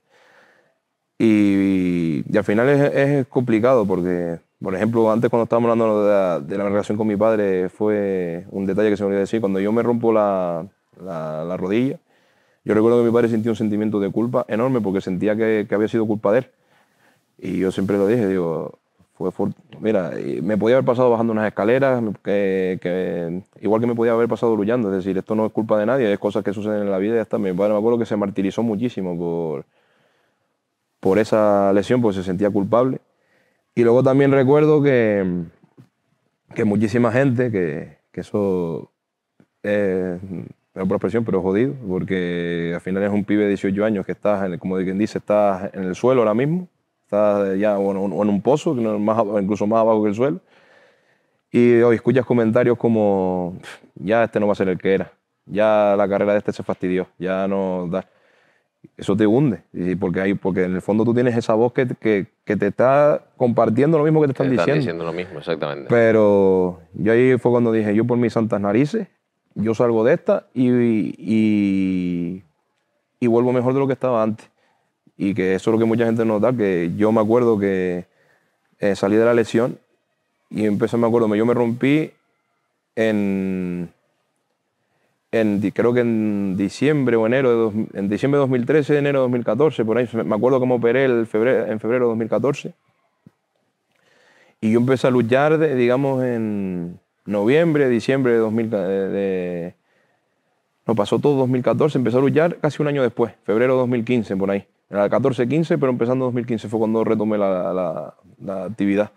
B: Y al final es complicado porque, por ejemplo, antes cuando estábamos hablando de la relación con mi padre, fue un detalle que se me olvidó decir. Cuando yo me rompo la rodilla, yo recuerdo que mi padre sintió un sentimiento de culpa enorme porque sentía que había sido culpa de él. Y yo siempre lo dije, digo, mira, me podía haber pasado bajando unas escaleras, igual que me podía haber pasado luchando. Es decir, esto no es culpa de nadie, es cosas que suceden en la vida y ya está. Mi padre, me acuerdo que se martirizó muchísimo por esa lesión, pues se sentía culpable. Y luego también recuerdo que muchísima gente, que eso es una expresión, pero jodido, porque al final es un pibe de 18 años que estás, como quien dice, estás en el suelo ahora mismo, estás ya o en un pozo, incluso más abajo que el suelo, y hoy escuchas comentarios como, ya este no va a ser el que era, ya la carrera de este se fastidió, ya no da. Eso te hunde, porque en el fondo tú tienes esa voz que te está compartiendo lo mismo que te están diciendo.
A: Diciendo lo mismo, exactamente.
B: Pero yo ahí fue cuando dije, yo por mis santas narices, yo salgo de esta y vuelvo mejor de lo que estaba antes. Y que eso es lo que mucha gente nos da, que yo me acuerdo que salí de la lesión y empecé, me acuerdo, yo me rompí creo que en diciembre o enero, en diciembre de 2013, enero de 2014, por ahí, me acuerdo que me operé en febrero de 2014. Y yo empecé a luchar, digamos, en noviembre, diciembre de 2014. No, pasó todo 2014, empecé a luchar casi un año después, febrero de 2015, por ahí. Era 14-15, pero empezando 2015 fue cuando retomé la actividad.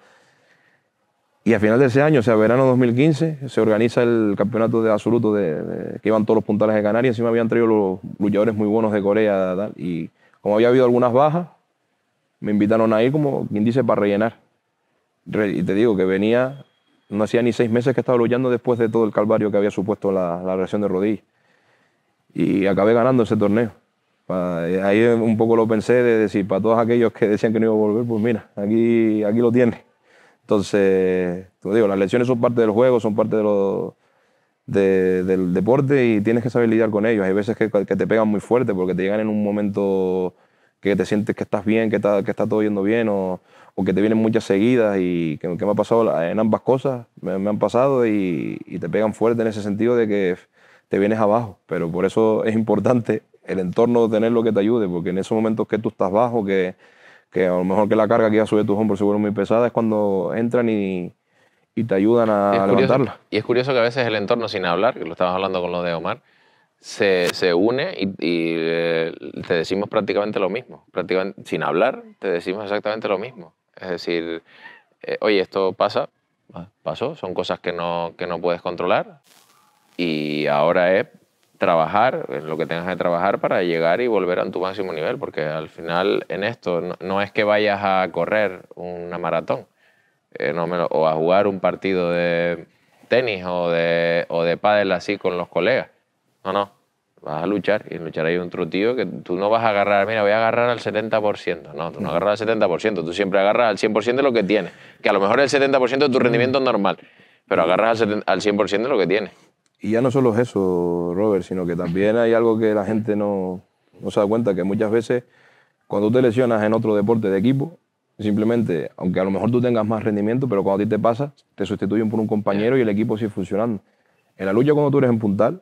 B: Y a final de ese año, o sea, verano de 2015, se organiza el campeonato de absoluto que iban todos los puntales de Canarias. Encima habían traído los luchadores muy buenos de Corea, tal, y como había habido algunas bajas, me invitaron a ir, como quien dice, para rellenar. Y te digo que venía, no hacía ni 6 meses que estaba luchando después de todo el calvario que había supuesto la lesión de rodilla. Y acabé ganando ese torneo. Ahí un poco lo pensé de decir, para todos aquellos que decían que no iba a volver, pues mira, aquí lo tienes. Entonces, te digo, las lesiones son parte del juego, son parte del deporte y tienes que saber lidiar con ellos. Hay veces que te pegan muy fuerte porque te llegan en un momento que te sientes que estás bien, que está todo yendo bien, o que te vienen muchas seguidas, y que me ha pasado en ambas cosas, me han pasado y te pegan fuerte en ese sentido de que te vienes abajo. Pero por eso es importante el entorno, tener lo que te ayude, porque en esos momentos que tú estás bajo, que a lo mejor que la carga que ya sube tus hombros se vuelve muy pesada, es cuando entran y te ayudan a levantarla.
A: Y es curioso que a veces el entorno, sin hablar, que lo estabas hablando con lo de Omar, se une y te decimos prácticamente lo mismo. Prácticamente, sin hablar, te decimos exactamente lo mismo. Es decir, oye, esto pasó, son cosas que no puedes controlar, y ahora es trabajar en lo que tengas que trabajar para llegar y volver a tu máximo nivel, porque al final en esto no es que vayas a correr una maratón o a jugar un partido de tenis o de pádel así con los colegas. No, vas a luchar, y luchar hay otro tío que tú no vas a agarrar, mira, voy a agarrar al 70%. No, tú no agarras al 70%, tú siempre agarras al 100% de lo que tienes, que a lo mejor el 70% de tu rendimiento es normal, pero agarras al 100% de lo que tienes.
B: Y ya no solo es eso, Robert, sino que también hay algo que la gente no se da cuenta, que muchas veces cuando te lesionas en otro deporte de equipo, simplemente, aunque a lo mejor tú tengas más rendimiento, pero cuando a ti te pasa, te sustituyen por un compañero y el equipo sigue funcionando. En la lucha, cuando tú eres en puntal,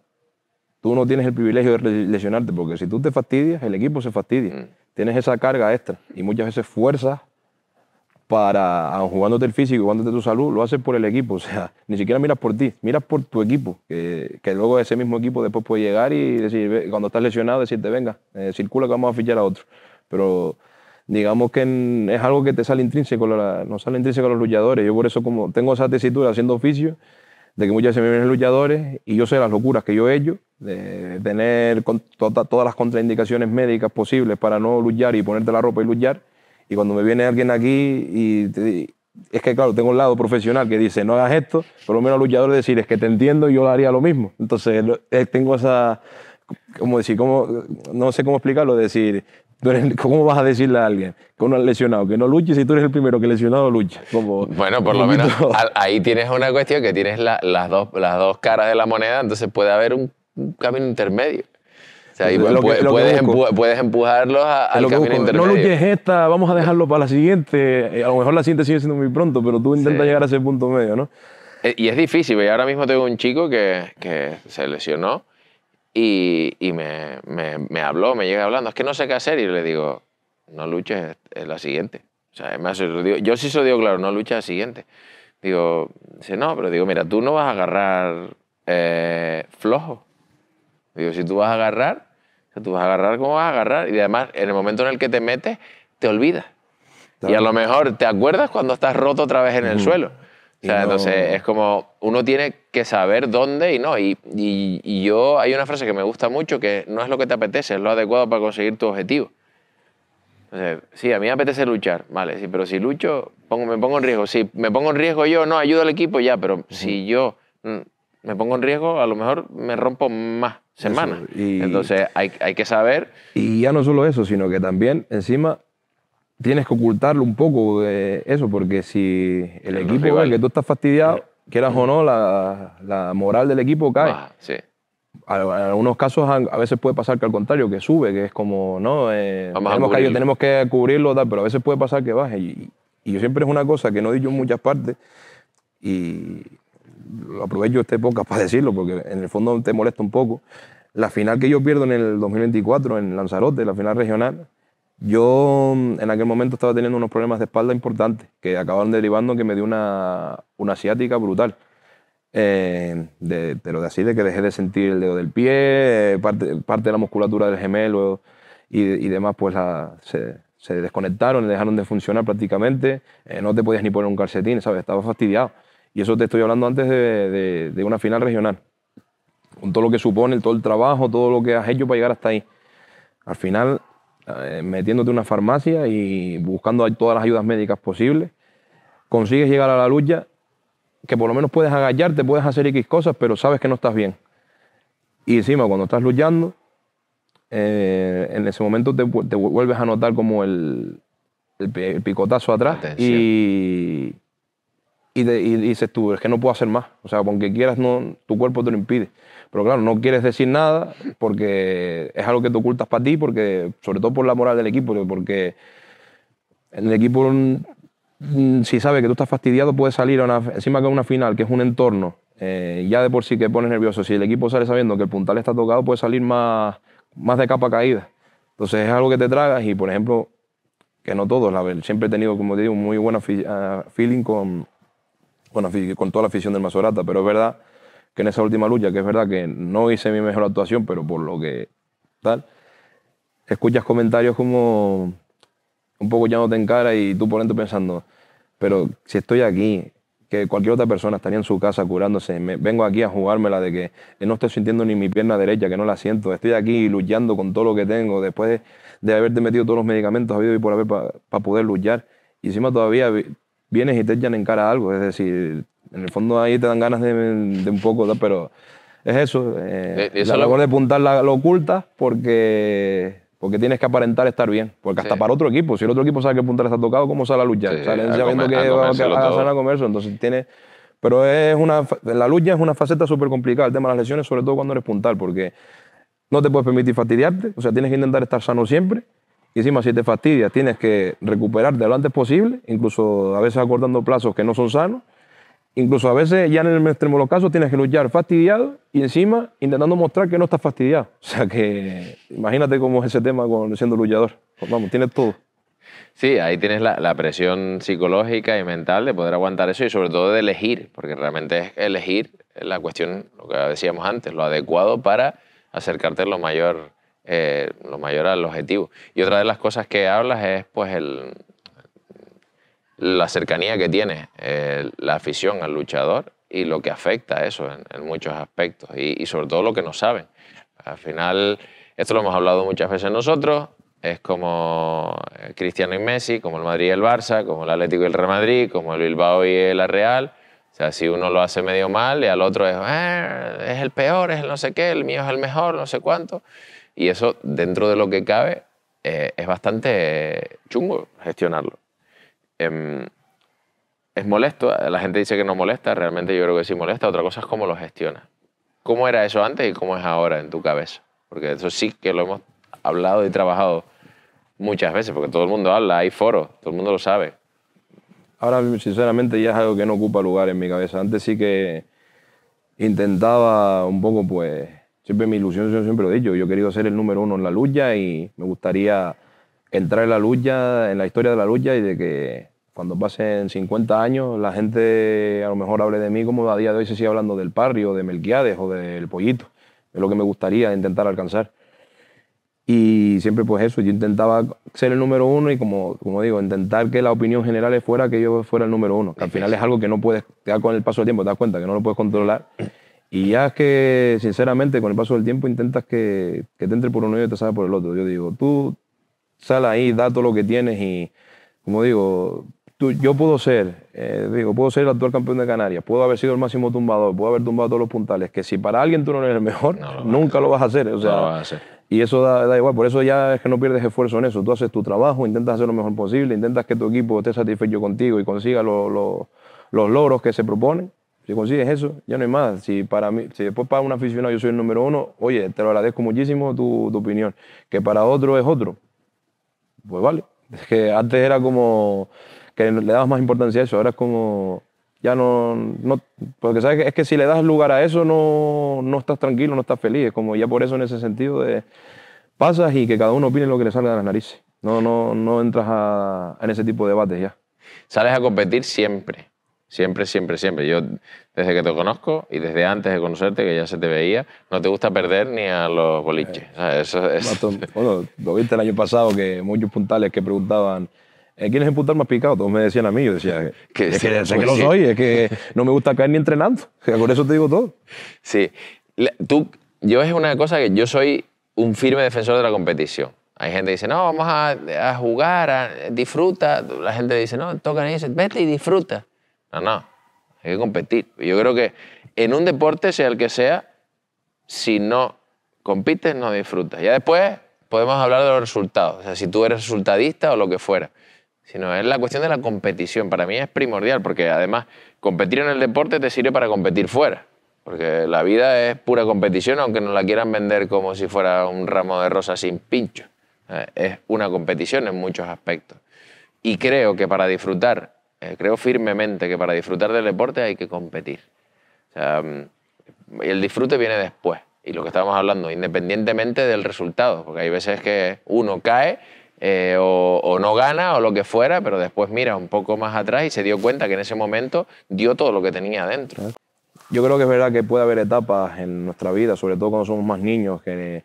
B: tú no tienes el privilegio de lesionarte, porque si tú te fastidias, el equipo se fastidia. Tienes esa carga extra y muchas veces fuerzas jugándote el físico y jugándote tu salud, lo haces por el equipo. O sea, ni siquiera miras por ti, miras por tu equipo, que luego ese mismo equipo después puede llegar y decir, cuando estás lesionado, decirte, venga, circula que vamos a fichar a otro. Pero digamos que es algo que te sale intrínseco, no sale intrínseco a los luchadores. Yo por eso, como tengo esa tesitura haciendo oficio, de que muchas veces me vienen luchadores y yo sé las locuras que yo he hecho, de tener todas las contraindicaciones médicas posibles para no luchar y ponerte la ropa y luchar. Y cuando me viene alguien aquí es que, claro, tengo un lado profesional que dice, no hagas esto, por lo menos al luchador decir, es que te entiendo y yo haría lo mismo. Entonces tengo esa, no sé cómo explicarlo, decir, ¿cómo vas a decirle a alguien que uno es lesionado, que no luche si tú eres el primero que lesionado lucha?
A: Bueno, por lo menos ahí tienes una cuestión que tienes las dos caras de la moneda, entonces puede haber un camino intermedio. O sea, puedes empujarlos al camino intermedio.
B: No luches esta, vamos a dejarlo para la siguiente. A lo mejor la siguiente sigue siendo muy pronto, pero tú intentas llegar a ese punto medio, ¿no?
A: Y es difícil. Y ahora mismo tengo un chico que se lesionó y me habló, me llega hablando. Es que no sé qué hacer. Y le digo, no luches, es la siguiente. O sea, además, yo sí se lo digo claro, no luches la siguiente. Digo, dice, no, pero digo, mira, tú no vas a agarrar flojo. Digo, si tú vas a agarrar, ¿cómo vas a agarrar? Y además, en el momento en el que te metes, te olvidas. Claro. Y a lo mejor te acuerdas cuando estás roto otra vez en el suelo. O sea, entonces es como, uno tiene que saber dónde y no. Y yo, hay una frase que me gusta mucho, que no es lo que te apetece, es lo adecuado para conseguir tu objetivo. Entonces, sí, a mí me apetece luchar, vale, sí, pero si lucho, me pongo en riesgo. Si me pongo en riesgo yo, no, ayudo al equipo ya, pero si yo me pongo en riesgo, a lo mejor me rompo más semanas. Entonces hay que saber.
B: Y ya no solo eso, sino que también encima tienes que ocultarlo un poco de eso, porque si el equipo ve que tú estás fastidiado, quieras o no, la moral del equipo cae.
A: Sí.
B: En algunos casos a veces puede pasar que al contrario, que sube, que es como, no, tenemos que cubrirlo, tal, pero a veces puede pasar que baje. Y yo siempre es una cosa que no he dicho en muchas partes y lo aprovecho esta época para decirlo porque en el fondo te molesta un poco. La final que yo pierdo en el 2024 en Lanzarote, la final regional, yo en aquel momento estaba teniendo unos problemas de espalda importantes que acabaron derivando en que me dio una asiática brutal. Pero de así de que dejé de sentir el dedo del pie, parte de la musculatura del gemelo y demás pues se desconectaron, dejaron de funcionar prácticamente, no te podías ni poner un calcetín, ¿sabes? Estaba fastidiado. Y eso te estoy hablando antes de una final regional, con todo lo que supone, todo el trabajo, todo lo que has hecho para llegar hasta ahí. Al final, metiéndote en una farmacia y buscando todas las ayudas médicas posibles, consigues llegar a la lucha, que por lo menos puedes agacharte, puedes hacer X cosas, pero sabes que no estás bien. Y encima, cuando estás luchando, en ese momento te vuelves a notar como el picotazo atrás y dices tú, es que no puedo hacer más. O sea, aunque quieras, no, tu cuerpo te lo impide. Pero claro, no quieres decir nada porque es algo que te ocultas para ti, porque, sobre todo por la moral del equipo, porque en el equipo, si sabe que tú estás fastidiado, puedes salir encima que una final, que es un entorno, ya de por sí que pones nervioso. Si el equipo sale sabiendo que el puntal está tocado, puede salir más de capa caída. Entonces es algo que te tragas y, por ejemplo, que no todos, siempre he tenido, como te digo, muy buena feeling con toda la afición del Masorata, pero es verdad que en esa última lucha, que es verdad que no hice mi mejor actuación, pero por lo que tal, escuchas comentarios como un poco llándote en cara y tú por dentro pensando, pero si estoy aquí, que cualquier otra persona estaría en su casa curándose, vengo aquí a jugármela de que no estoy sintiendo ni mi pierna derecha, que no la siento, estoy aquí luchando con todo lo que tengo, después de haberte metido todos los medicamentos habido y por haber para poder luchar, y encima todavía vienes y te echan en cara algo, es decir, en el fondo ahí te dan ganas de un poco, pero es eso, la labor de puntar lo ocultas porque tienes que aparentar estar bien, porque hasta para otro equipo, si el otro equipo sabe que el puntal está tocado, ¿cómo sale a luchar?
A: Sí,
B: salen sabiendo que va a comerse, entonces tiene... Pero la lucha es una faceta súper complicada, el tema de las lesiones, sobre todo cuando eres puntal, porque no te puedes permitir fastidiarte, o sea, tienes que intentar estar sano siempre, y encima si te fastidias tienes que recuperarte lo antes posible, incluso a veces acortando plazos que no son sanos, incluso a veces ya en el extremo de los casos tienes que luchar fastidiado y encima intentando mostrar que no estás fastidiado. O sea que imagínate cómo es ese tema siendo luchador. Pues vamos, tienes todo.
A: Sí, ahí tienes la presión psicológica y mental de poder aguantar eso y sobre todo de elegir, porque realmente es elegir la cuestión, lo que decíamos antes, lo adecuado para acercarte lo mayor al objetivo. Y otra de las cosas que hablas es pues la cercanía que tiene la afición al luchador y lo que afecta a eso en muchos aspectos y sobre todo lo que no saben. Al final, esto lo hemos hablado muchas veces nosotros, es como Cristiano y Messi, como el Madrid y el Barça, como el Atlético y el Real Madrid, como el Bilbao y la Real. O sea, si uno lo hace medio mal y al otro es el peor, es el no sé qué, el mío es el mejor, no sé cuánto. Y eso, dentro de lo que cabe, es bastante chungo gestionarlo. Es molesto, la gente dice que no molesta, realmente yo creo que sí molesta, otra cosa es cómo lo gestionas. ¿Cómo era eso antes y cómo es ahora en tu cabeza? Porque eso sí que lo hemos hablado y trabajado muchas veces, porque todo el mundo habla, hay foros, todo el mundo lo sabe.
B: Ahora, sinceramente, ya es algo que no ocupa lugar en mi cabeza. Antes sí que intentaba un poco, pues, siempre mi ilusión, yo siempre lo he dicho, yo he querido ser el número uno en la lucha y me gustaría entrar en la lucha, en la historia de la lucha y de que cuando pasen 50 años la gente a lo mejor hable de mí como a día de hoy se sigue hablando del Parry o de Melquiades o del Pollito. Es lo que me gustaría intentar alcanzar. Y siempre pues eso, yo intentaba ser el número uno y como digo, intentar que la opinión general fuera que yo fuera el número uno. Que al final es algo que no puedes, con el paso del tiempo te das cuenta que no lo puedes controlar. Y ya es que, sinceramente, con el paso del tiempo intentas que te entre por uno y te salga por el otro. Yo digo, tú sal ahí, da todo lo que tienes y, como digo, yo puedo ser el actual campeón de Canarias, puedo haber sido el máximo tumbador, puedo haber tumbado todos los puntales, que si para alguien tú no eres el mejor, nunca lo vas a hacer. O sea,
A: no lo vas a hacer.
B: Y eso da igual, por eso ya es que no pierdes esfuerzo en eso. Tú haces tu trabajo, intentas hacer lo mejor posible, intentas que tu equipo esté satisfecho contigo y consiga los logros que se proponen. Si consigues eso, ya no hay más. Si después para un aficionado yo soy el número uno, oye, te lo agradezco muchísimo tu opinión. Que para otro es otro, pues vale. Es que antes era como que le dabas más importancia a eso. Ahora es como, ya no porque sabes que es que si le das lugar a eso no estás tranquilo, no estás feliz. Es como ya por eso en ese sentido pasas y que cada uno opine lo que le salga de las narices. No entras en ese tipo de debates ya.
A: Sales a competir siempre. Siempre, siempre, siempre. Yo, desde que te conozco y desde antes de conocerte, que ya se te veía, no te gusta perder ni a los boliches. Eso es...
B: Bueno, lo viste el año pasado que muchos puntales que preguntaban ¿quién es el puntal más picado? Todos me decían a mí. Yo decía, es que sé que lo soy, es que no me gusta caer ni entrenando. Por eso te digo todo.
A: Sí. Yo es una cosa que yo soy un firme defensor de la competición. Hay gente que dice, no, vamos a jugar, disfruta. La gente dice, no, tocan y dice, vete y disfruta. No, hay que competir. Yo creo que en un deporte, sea el que sea, si no compites, no disfrutas. Ya después podemos hablar de los resultados, o sea, si tú eres resultadista o lo que fuera. Sino es la cuestión de la competición. Para mí es primordial, porque además competir en el deporte te sirve para competir fuera. Porque la vida es pura competición, aunque nos la quieran vender como si fuera un ramo de rosas sin pincho. Es una competición en muchos aspectos. Y creo que para disfrutar, creo firmemente que para disfrutar del deporte hay que competir. O sea, el disfrute viene después. Y lo que estábamos hablando, independientemente del resultado. Porque hay veces que uno cae o no gana o lo que fuera, pero después mira un poco más atrás y se dio cuenta que en ese momento dio todo lo que tenía adentro.
B: Yo creo que es verdad que puede haber etapas en nuestra vida, sobre todo cuando somos más niños, que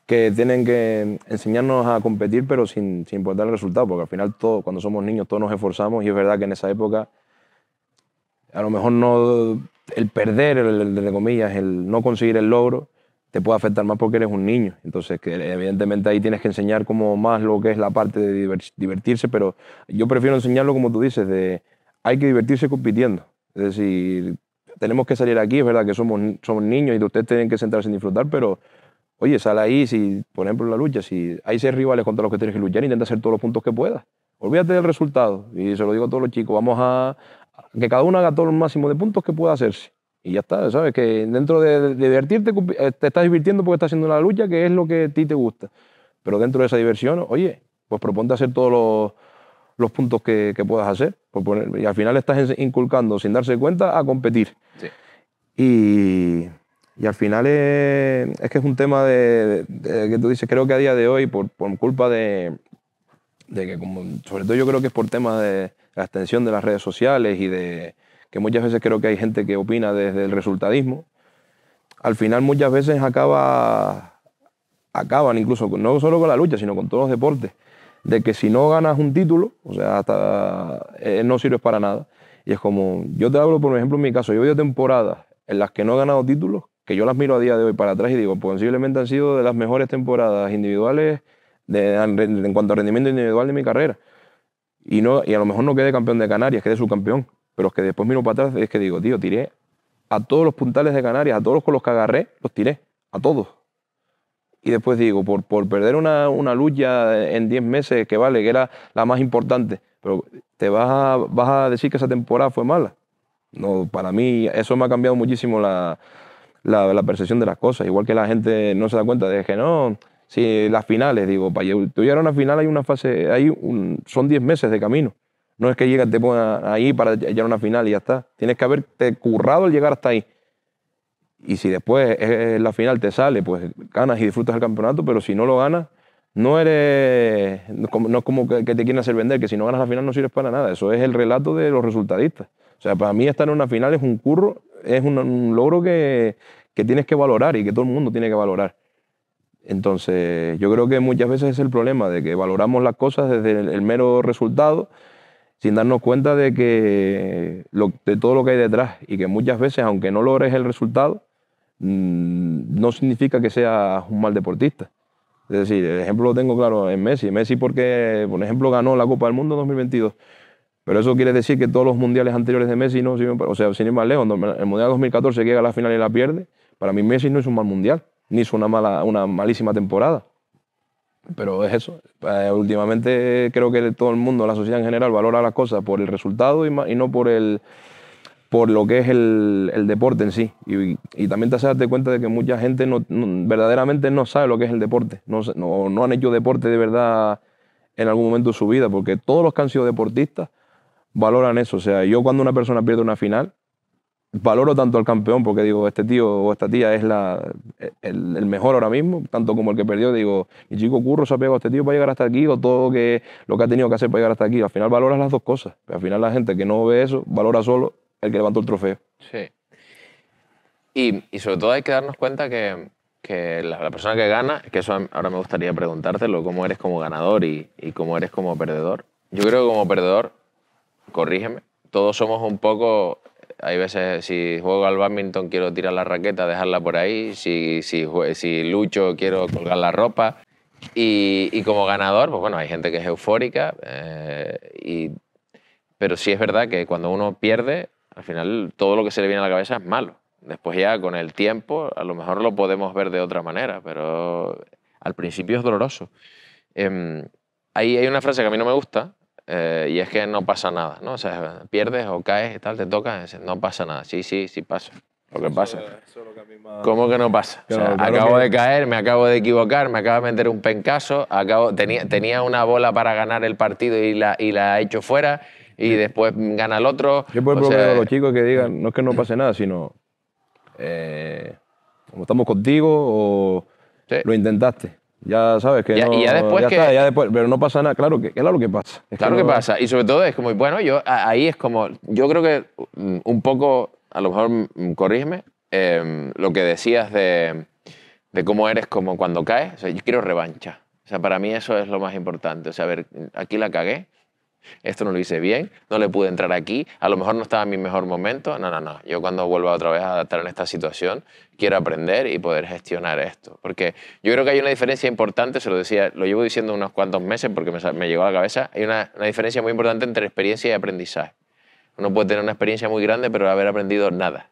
B: tienen que enseñarnos a competir, pero sin importar el resultado, porque al final cuando somos niños todos nos esforzamos y es verdad que en esa época a lo mejor no el perder, entre comillas, el no conseguir el logro, te puede afectar más porque eres un niño. Entonces, que evidentemente ahí tienes que enseñar como más lo que es la parte de divertirse, pero yo prefiero enseñarlo como tú dices, hay que divertirse compitiendo. Es decir, tenemos que salir aquí, es verdad que somos niños y ustedes tienen que sentarse y disfrutar, pero oye, sal ahí, si, por ejemplo, en la lucha, si hay 6 rivales contra los que tienes que luchar, intenta hacer todos los puntos que puedas. Olvídate del resultado. Y se lo digo a todos los chicos, vamos a que cada uno haga todo el máximo de puntos que pueda hacerse. Y ya está, ¿sabes? Que dentro de divertirte, te estás divirtiendo porque estás haciendo la lucha, que es lo que a ti te gusta. Pero dentro de esa diversión, oye, pues proponte hacer todos los puntos que puedas hacer. Y al final estás inculcando, sin darse cuenta, a competir.
A: Sí.
B: Y al final es que es un tema de que tú dices, creo que a día de hoy, por culpa de que, sobre todo yo creo que es por temas de la extensión de las redes sociales y de que muchas veces creo que hay gente que opina desde el resultadismo, al final muchas veces acaban incluso, no solo con la lucha, sino con todos los deportes, de que si no ganas un título, o sea, hasta no sirves para nada. Y es como, yo te hablo por ejemplo en mi caso, yo he visto temporadas en las que no he ganado títulos, que yo las miro a día de hoy para atrás y digo, posiblemente han sido de las mejores temporadas individuales en cuanto a rendimiento individual de mi carrera. Y a lo mejor no quedé campeón de Canarias, quedé subcampeón, pero es que después miro para atrás y es que digo, tío, tiré a todos los puntales de Canarias, a todos los con los que agarré, los tiré, a todos. Y después digo, por perder una lucha en 10 meses, que vale, que era la más importante, pero ¿te vas a decir que esa temporada fue mala? No, para mí eso me ha cambiado muchísimo la percepción de las cosas. Igual que la gente no se da cuenta de que no, si las finales, digo, para tú llegar a una final hay una fase, son 10 meses de camino. No es que llegas, te pongas ahí para llegar a una final y ya está. Tienes que haberte currado el llegar hasta ahí. Y si después la final te sale, pues ganas y disfrutas el campeonato, pero si no lo ganas, no es como que te quieren hacer vender, que si no ganas la final no sirves para nada. Eso es el relato de los resultadistas. O sea, para mí estar en una final es un curro, es un logro que tienes que valorar y que todo el mundo tiene que valorar. Entonces, yo creo que muchas veces es el problema, de que valoramos las cosas desde el mero resultado, sin darnos cuenta de todo lo que hay detrás, y que muchas veces, aunque no logres el resultado, no significa que seas un mal deportista. Es decir, el ejemplo lo tengo claro en Messi. Messi porque, por ejemplo, ganó la Copa del Mundo en 2022. Pero eso quiere decir que todos los mundiales anteriores de Messi no sirven, o sea, sin ir más lejos, el Mundial 2014 que llega a la final y la pierde, para mí Messi no es un mal mundial, ni hizo una malísima temporada. Pero es eso. Últimamente creo que todo el mundo, la sociedad en general, valora las cosas por el resultado y no por lo que es el deporte en sí. Y también te hace darte cuenta de que mucha gente verdaderamente no sabe lo que es el deporte. No han hecho deporte de verdad en algún momento de su vida, porque todos los que han sido deportistas valoran eso. O sea, yo cuando una persona pierde una final, valoro tanto al campeón, porque digo, este tío o esta tía es el mejor ahora mismo, tanto como el que perdió. Digo, mi chico curro se ha pegado a este tío para llegar hasta aquí, o todo lo que ha tenido que hacer para llegar hasta aquí. Al final valoras las dos cosas. Pero al final la gente que no ve eso, valora solo el que levantó el trofeo.
A: Sí. Y sobre todo hay que darnos cuenta que la persona que gana, que eso ahora me gustaría preguntártelo, cómo eres como ganador y cómo eres como perdedor. Yo creo que como perdedor, corrígeme, todos somos un poco... Hay veces, si juego al bádminton, quiero tirar la raqueta, dejarla por ahí. Si lucho, quiero colgar la ropa. Y como ganador, pues bueno, hay gente que es eufórica. Pero sí es verdad que cuando uno pierde, al final todo lo que se le viene a la cabeza es malo. Después ya con el tiempo, a lo mejor lo podemos ver de otra manera, pero al principio es doloroso. Hay una frase que a mí no me gusta, y es que no pasa nada, ¿no? O sea, pierdes o caes y tal, te toca, no pasa nada. Sí pasa. Lo que pasa. ¿Cómo que no pasa? O sea, acabo de caer, me acabo de equivocar, me acabo de meter un pencazo, tenía una bola para ganar el partido y la he hecho fuera y después gana el otro.
B: Yo por ejemplo veo a los chicos que digan, no es que no pase nada, sino como estamos contigo o lo intentaste. Ya sabes que no,
A: y ya después
B: ya después, pero no pasa nada. Claro que pasa.
A: Claro que pasa. Y sobre todo es como, bueno, ahí es como, yo creo que un poco, a lo mejor corrígeme, lo que decías de cómo eres como cuando caes. O sea, yo quiero revancha. O sea, para mí eso es lo más importante. O sea, a ver, aquí la cagué, esto no lo hice bien, no le pude entrar aquí, a lo mejor no estaba en mi mejor momento. No. Yo cuando vuelva otra vez a estar en esta situación, quiero aprender y poder gestionar esto. Porque yo creo que hay una diferencia importante, lo llevo diciendo unos cuantos meses porque me llegó a la cabeza, hay una diferencia muy importante entre experiencia y aprendizaje. Uno puede tener una experiencia muy grande pero haber aprendido nada.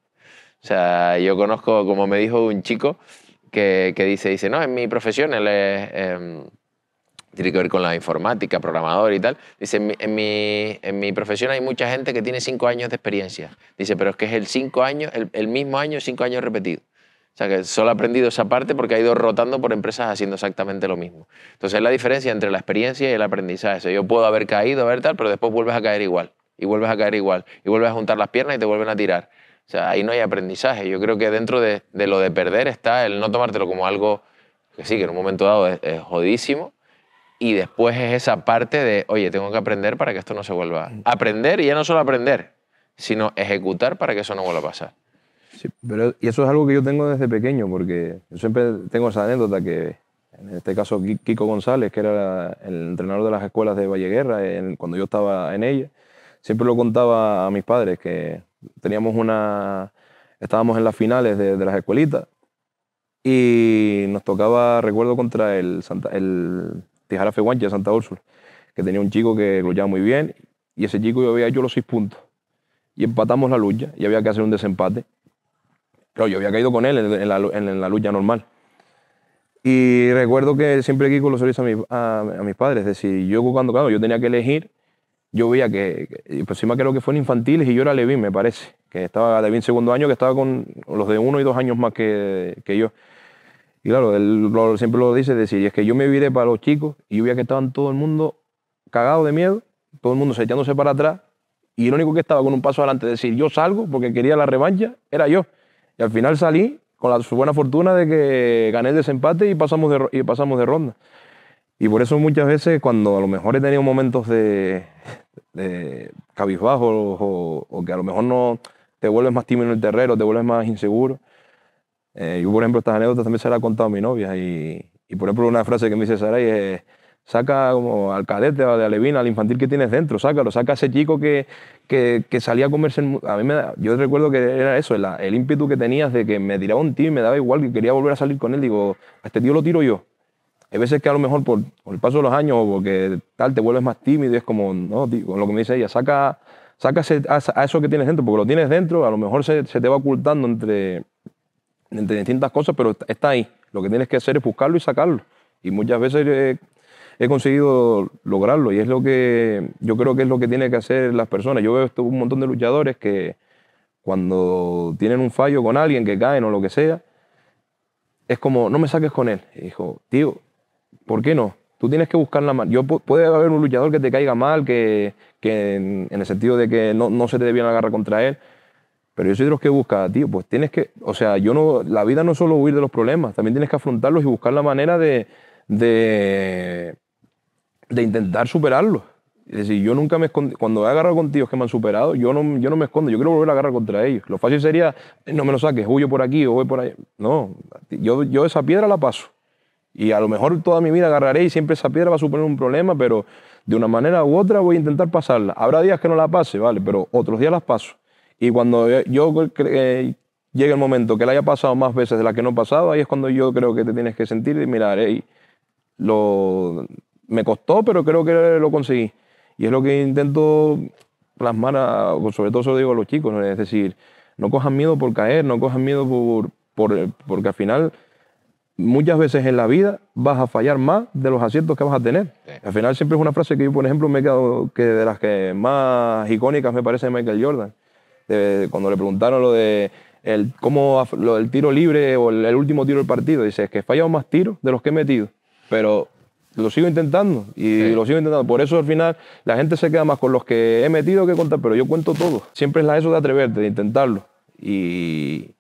A: O sea, yo conozco, como me dijo un chico, que dice, no, en mi profesión él es... tiene que ver con la informática, programador y tal. Dice, en mi profesión hay mucha gente que tiene 5 años de experiencia. Dice, pero es que es el mismo año, 5 años repetidos. O sea, que solo ha aprendido esa parte porque ha ido rotando por empresas haciendo exactamente lo mismo. Entonces, es la diferencia entre la experiencia y el aprendizaje. O sea, yo puedo haber caído, tal, pero después vuelves a caer igual. Y vuelves a caer igual. Y vuelves a juntar las piernas y te vuelven a tirar. O sea, ahí no hay aprendizaje. Yo creo que dentro de lo de perder está el no tomártelo como algo que sí, que en un momento dado es jodísimo. Y después es esa parte de, oye, tengo que aprender para que esto no se vuelva a aprender, y ya no solo aprender, sino ejecutar para que eso no vuelva a pasar.
B: Sí, y eso es algo que yo tengo desde pequeño, porque yo siempre tengo esa anécdota que, en este caso, Kiko González, que era el entrenador de las escuelas de Valleguerra, cuando yo estaba en ella, siempre lo contaba a mis padres, que estábamos en las finales de las escuelitas y nos tocaba, recuerdo, contra el Tijara Feguanche de Santa Úrsula, que tenía un chico que luchaba muy bien, y ese chico yo había hecho los 6 puntos. Y empatamos la lucha, y había que hacer un desempate. Claro, yo había caído con él en la lucha normal. Y recuerdo que siempre Kiko lo solía a mis padres, es decir, yo cuando yo tenía que elegir, yo veía que pues encima creo que fue en infantiles y yo era Levín, me parece, que estaba Levín segundo año, que estaba con los de 1 y 2 años más que yo. Y claro, él siempre lo dice, y es que yo me viré para los chicos y yo veía que estaban todo el mundo cagado de miedo, todo el mundo echándose para atrás, y el único que estaba con un paso adelante, es decir, yo salgo porque quería la revancha, era yo. Y al final salí con la buena fortuna de que gané el desempate y pasamos de ronda. Y por eso muchas veces cuando a lo mejor he tenido momentos de cabizbajo o que a lo mejor no te vuelves más tímido en el terreno, te vuelves más inseguro, yo, por ejemplo, estas anécdotas también se las he contado a mi novia y por ejemplo, una frase que me dice Saray es: saca como al cadete, a Levín, al infantil que tienes dentro, saca a ese chico que salía a comerse. Yo recuerdo que era eso, el ímpetu que tenías de que me tiraba un tío y me daba igual, que quería volver a salir con él. Digo, a este tío lo tiro yo. Hay veces que a lo mejor por el paso de los años o porque tal te vuelves más tímido y es como, no, tío, con lo que me dice ella, saca a eso que tienes dentro, porque lo tienes dentro, a lo mejor se te va ocultando entre distintas cosas, pero está ahí. Lo que tienes que hacer es buscarlo y sacarlo. Y muchas veces he conseguido lograrlo y es lo que yo creo que es lo que tienen que hacer las personas. Yo veo un montón de luchadores que cuando tienen un fallo con alguien, que caen o lo que sea, es como, no me saques con él. Y dijo, tío, ¿por qué no? tú tienes que buscar la manera. Puede haber un luchador que te caiga mal, que en el sentido de que no se te dé bien la garra contra él, pero yo soy de los que busca, tío, pues tienes que, o sea, la vida no es solo huir de los problemas, también tienes que afrontarlos y buscar la manera de intentar superarlos. Es decir, yo nunca me escondo, cuando he agarrado con tíos que me han superado, yo no me escondo, yo quiero volver a agarrar contra ellos. Lo fácil sería, no me lo saques, huyo por aquí o voy por allá. No, yo esa piedra la paso. Y a lo mejor toda mi vida agarraré y siempre esa piedra va a suponer un problema, pero de una manera u otra voy a intentar pasarla. Habrá días que no la pase, vale, pero otros días las paso. Y cuando llegue el momento que la haya pasado más veces de la que no he pasado, ahí es cuando yo creo que te tienes que sentir y mirar, hey, me costó, pero creo que lo conseguí. Y es lo que intento plasmar, sobre todo se lo digo a los chicos, ¿no? Es decir, no cojan miedo por caer, no cojan miedo porque al final muchas veces en la vida vas a fallar más de los aciertos que vas a tener. Sí. Al final siempre es una frase que yo, por ejemplo, me he quedado que de las que más icónicas me parece de Michael Jordan. Cuando le preguntaron lo del tiro libre o el último tiro del partido, dice, es que he fallado más tiros de los que he metido, pero lo sigo intentando y lo sigo intentando. Por eso al final la gente se queda más con los que he metido que contar, pero yo cuento todo. Siempre es eso de atreverte, de intentarlo. Y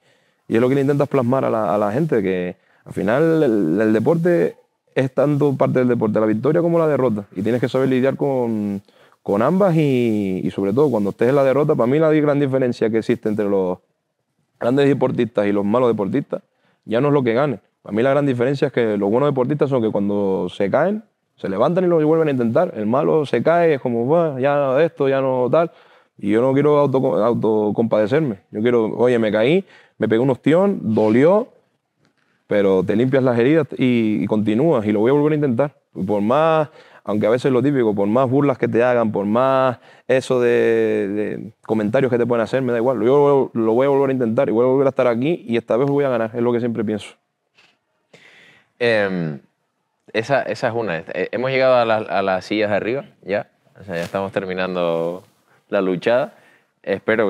B: es lo que le intentas plasmar a la gente, que al final el deporte es tanto parte del deporte, la victoria como la derrota. Y tienes que saber lidiar con ambas y sobre todo cuando estés en la derrota. Para mí la gran diferencia que existe entre los grandes deportistas y los malos deportistas ya no es lo que ganen. Para mí la gran diferencia es que los buenos deportistas son que cuando se caen, se levantan y lo vuelven a intentar. El malo se cae, es como, bueno, ya no esto, ya no tal. Y yo no quiero autocompadecerme. Yo quiero, oye, me caí, me pegué un ostión, dolió, pero te limpias las heridas y continúas y lo voy a volver a intentar. Por más, aunque a veces lo típico, por más burlas que te hagan, por más eso de comentarios que te pueden hacer, me da igual. Yo lo voy a volver a intentar y voy a volver a estar aquí y esta vez voy a ganar, es lo que siempre pienso.
A: Esa es una. Hemos llegado a las sillas de arriba, ya. O sea, ya estamos terminando la luchada. Espero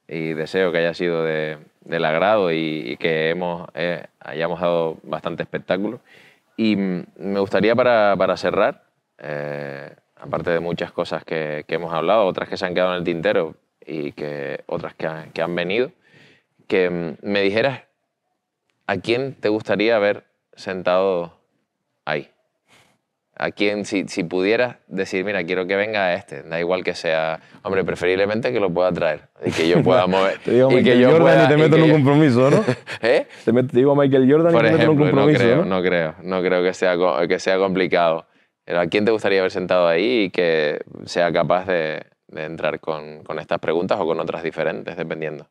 A: y deseo que haya sido del agrado y que hayamos dado bastante espectáculo. Y me gustaría para cerrar, aparte de muchas cosas que hemos hablado, otras que se han quedado en el tintero y otras que han venido, que me dijeras a quién te gustaría ver sentado ahí. A quién, si pudieras decir, mira, quiero que venga da igual que sea, hombre, preferiblemente que lo pueda traer y que yo pueda mover.
B: Te digo Michael Jordan y te meto en un compromiso, ¿no?
A: ¿Eh?
B: Te digo Michael Jordan y te meto en un compromiso,
A: no creo que sea complicado. Pero ¿a quién te gustaría ver sentado ahí y que sea capaz de entrar con estas preguntas o con otras diferentes, dependiendo?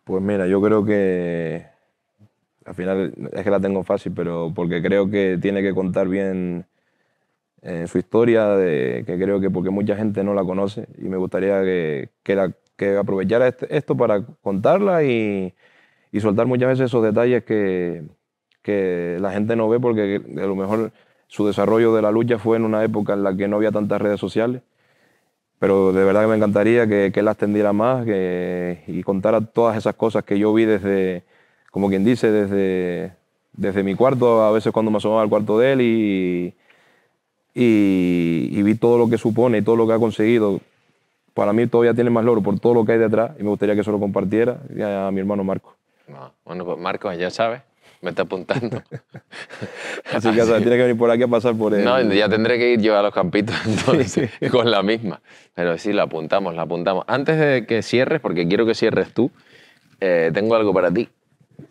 B: Pues mira, yo creo que al final es que la tengo fácil, pero porque creo que tiene que contar bien su historia, que creo que porque mucha gente no la conoce y me gustaría que aprovechara esto para contarla y soltar muchas veces esos detalles que la gente no ve porque a lo mejor su desarrollo de la lucha fue en una época en la que no había tantas redes sociales. Pero de verdad que me encantaría que él las tendiera más y contara todas esas cosas que yo vi desde, como quien dice, desde mi cuarto, a veces cuando me asomaba al cuarto de él y vi todo lo que supone y todo lo que ha conseguido. Para mí todavía tiene más logro por todo lo que hay detrás y me gustaría que eso lo compartiera a mi hermano Marco.
A: Bueno, pues Marco, ya sabes, me está apuntando.
B: Así que tiene que venir por aquí a pasar por él.
A: No, ya tendré que ir yo a los campitos entonces, con la misma. Pero sí, la apuntamos. Antes de que cierres, porque quiero que cierres tú, tengo algo para ti.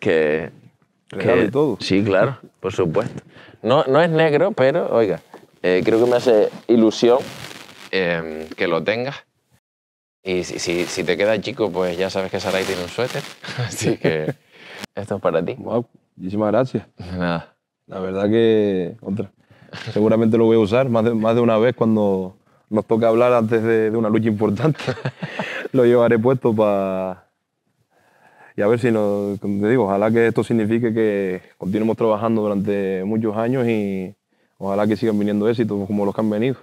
B: ¿Regalo y todo?
A: Sí, claro, por supuesto. No es negro, pero, oiga, creo que me hace ilusión que lo tengas. Y si te queda chico, pues ya sabes que Sarai tiene un suéter. Así que esto es para ti.
B: Wow, muchísimas gracias.
A: Nada.
B: La verdad que seguramente lo voy a usar más de una vez cuando nos toque hablar antes de una lucha importante. Lo llevaré puesto y a ver si como te digo, ojalá que esto signifique que continuemos trabajando durante muchos años y ojalá que sigan viniendo éxitos como los que han venido.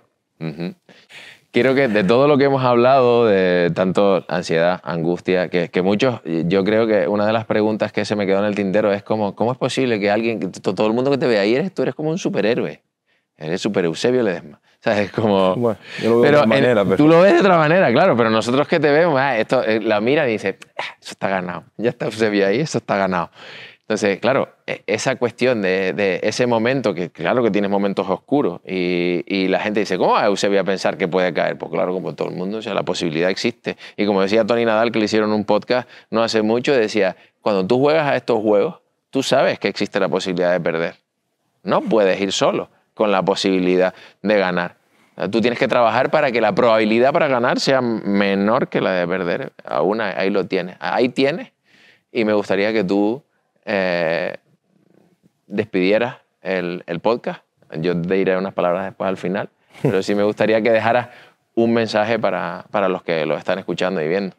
A: quiero que de todo lo que hemos hablado, de tanto ansiedad, angustia, que muchos, yo creo que una de las preguntas que se me quedó en el tintero es ¿cómo es posible que alguien, que todo el mundo que te ve ahí, tú eres como un superhéroe? Eres super Eusebio Ledesma. O sea, es como...
B: Bueno, yo lo veo de otra manera.
A: Tú lo ves de otra manera, claro, pero nosotros que te vemos, esto, la miran y dicen, eso está ganado. Ya está Eusebio ahí, eso está ganado. Entonces, claro, esa cuestión de ese momento, que claro que tienes momentos oscuros y la gente dice, ¿cómo va Eusebio a pensar que puede caer? Pues claro, como todo el mundo, o sea, la posibilidad existe. Y como decía Tony Nadal, que le hicieron un podcast no hace mucho, decía, cuando tú juegas a estos juegos, tú sabes que existe la posibilidad de perder. No puedes ir solo con la posibilidad de ganar. Tú tienes que trabajar para que la probabilidad para ganar sea menor que la de perder. Aún ahí lo tienes. Ahí tienes. Y me gustaría que tú despidieras el podcast. Yo te diré unas palabras después al final. Pero sí me gustaría que dejaras un mensaje para los que lo están escuchando y viendo.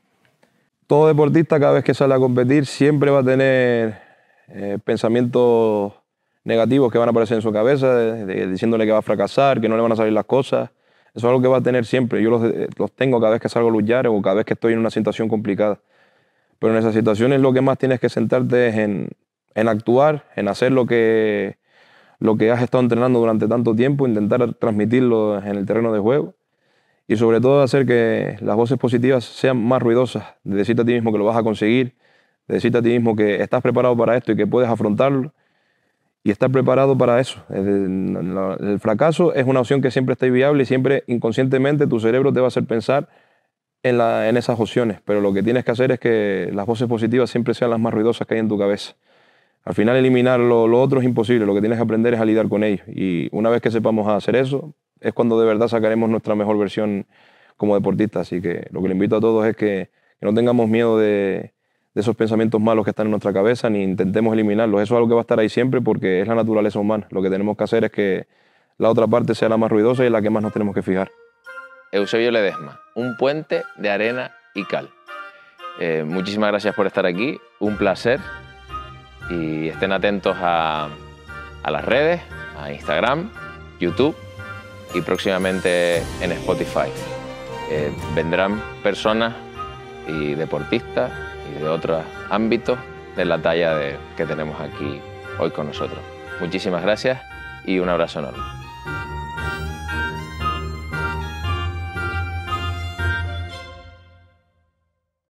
B: Todo deportista, cada vez que sale a competir, siempre va a tener pensamientos negativos que van a aparecer en su cabeza, diciéndole que va a fracasar, que no le van a salir las cosas. Eso es algo que va a tener siempre. Yo los tengo cada vez que salgo a luchar o cada vez que estoy en una situación complicada. Pero en esas situaciones lo que más tienes que sentarte es en actuar, en hacer lo que has estado entrenando durante tanto tiempo, intentar transmitirlo en el terreno de juego y sobre todo hacer que las voces positivas sean más ruidosas, de decirte a ti mismo que lo vas a conseguir, de decirte a ti mismo que estás preparado para esto y que puedes afrontarlo. Y estar preparado para eso. El fracaso es una opción que siempre está viable y siempre inconscientemente tu cerebro te va a hacer pensar en esas opciones. Pero lo que tienes que hacer es que las voces positivas siempre sean las más ruidosas que hay en tu cabeza. Al final eliminar lo otro es imposible. Lo que tienes que aprender es a lidiar con ello. Y una vez que sepamos hacer eso, es cuando de verdad sacaremos nuestra mejor versión como deportistas. Así que lo que le invito a todos es que no tengamos miedo de esos pensamientos malos que están en nuestra cabeza, ni intentemos eliminarlos. Eso es algo que va a estar ahí siempre porque es la naturaleza humana. Lo que tenemos que hacer es que la otra parte sea la más ruidosa y la que más nos tenemos que fijar.
A: Eusebio Ledesma, un puente de arena y cal. Muchísimas gracias por estar aquí, un placer. Y estén atentos a las redes, a Instagram, YouTube y próximamente en Spotify. Vendrán personas y deportistas y de otros ámbitos de la talla que tenemos aquí hoy con nosotros. Muchísimas gracias y un abrazo enorme.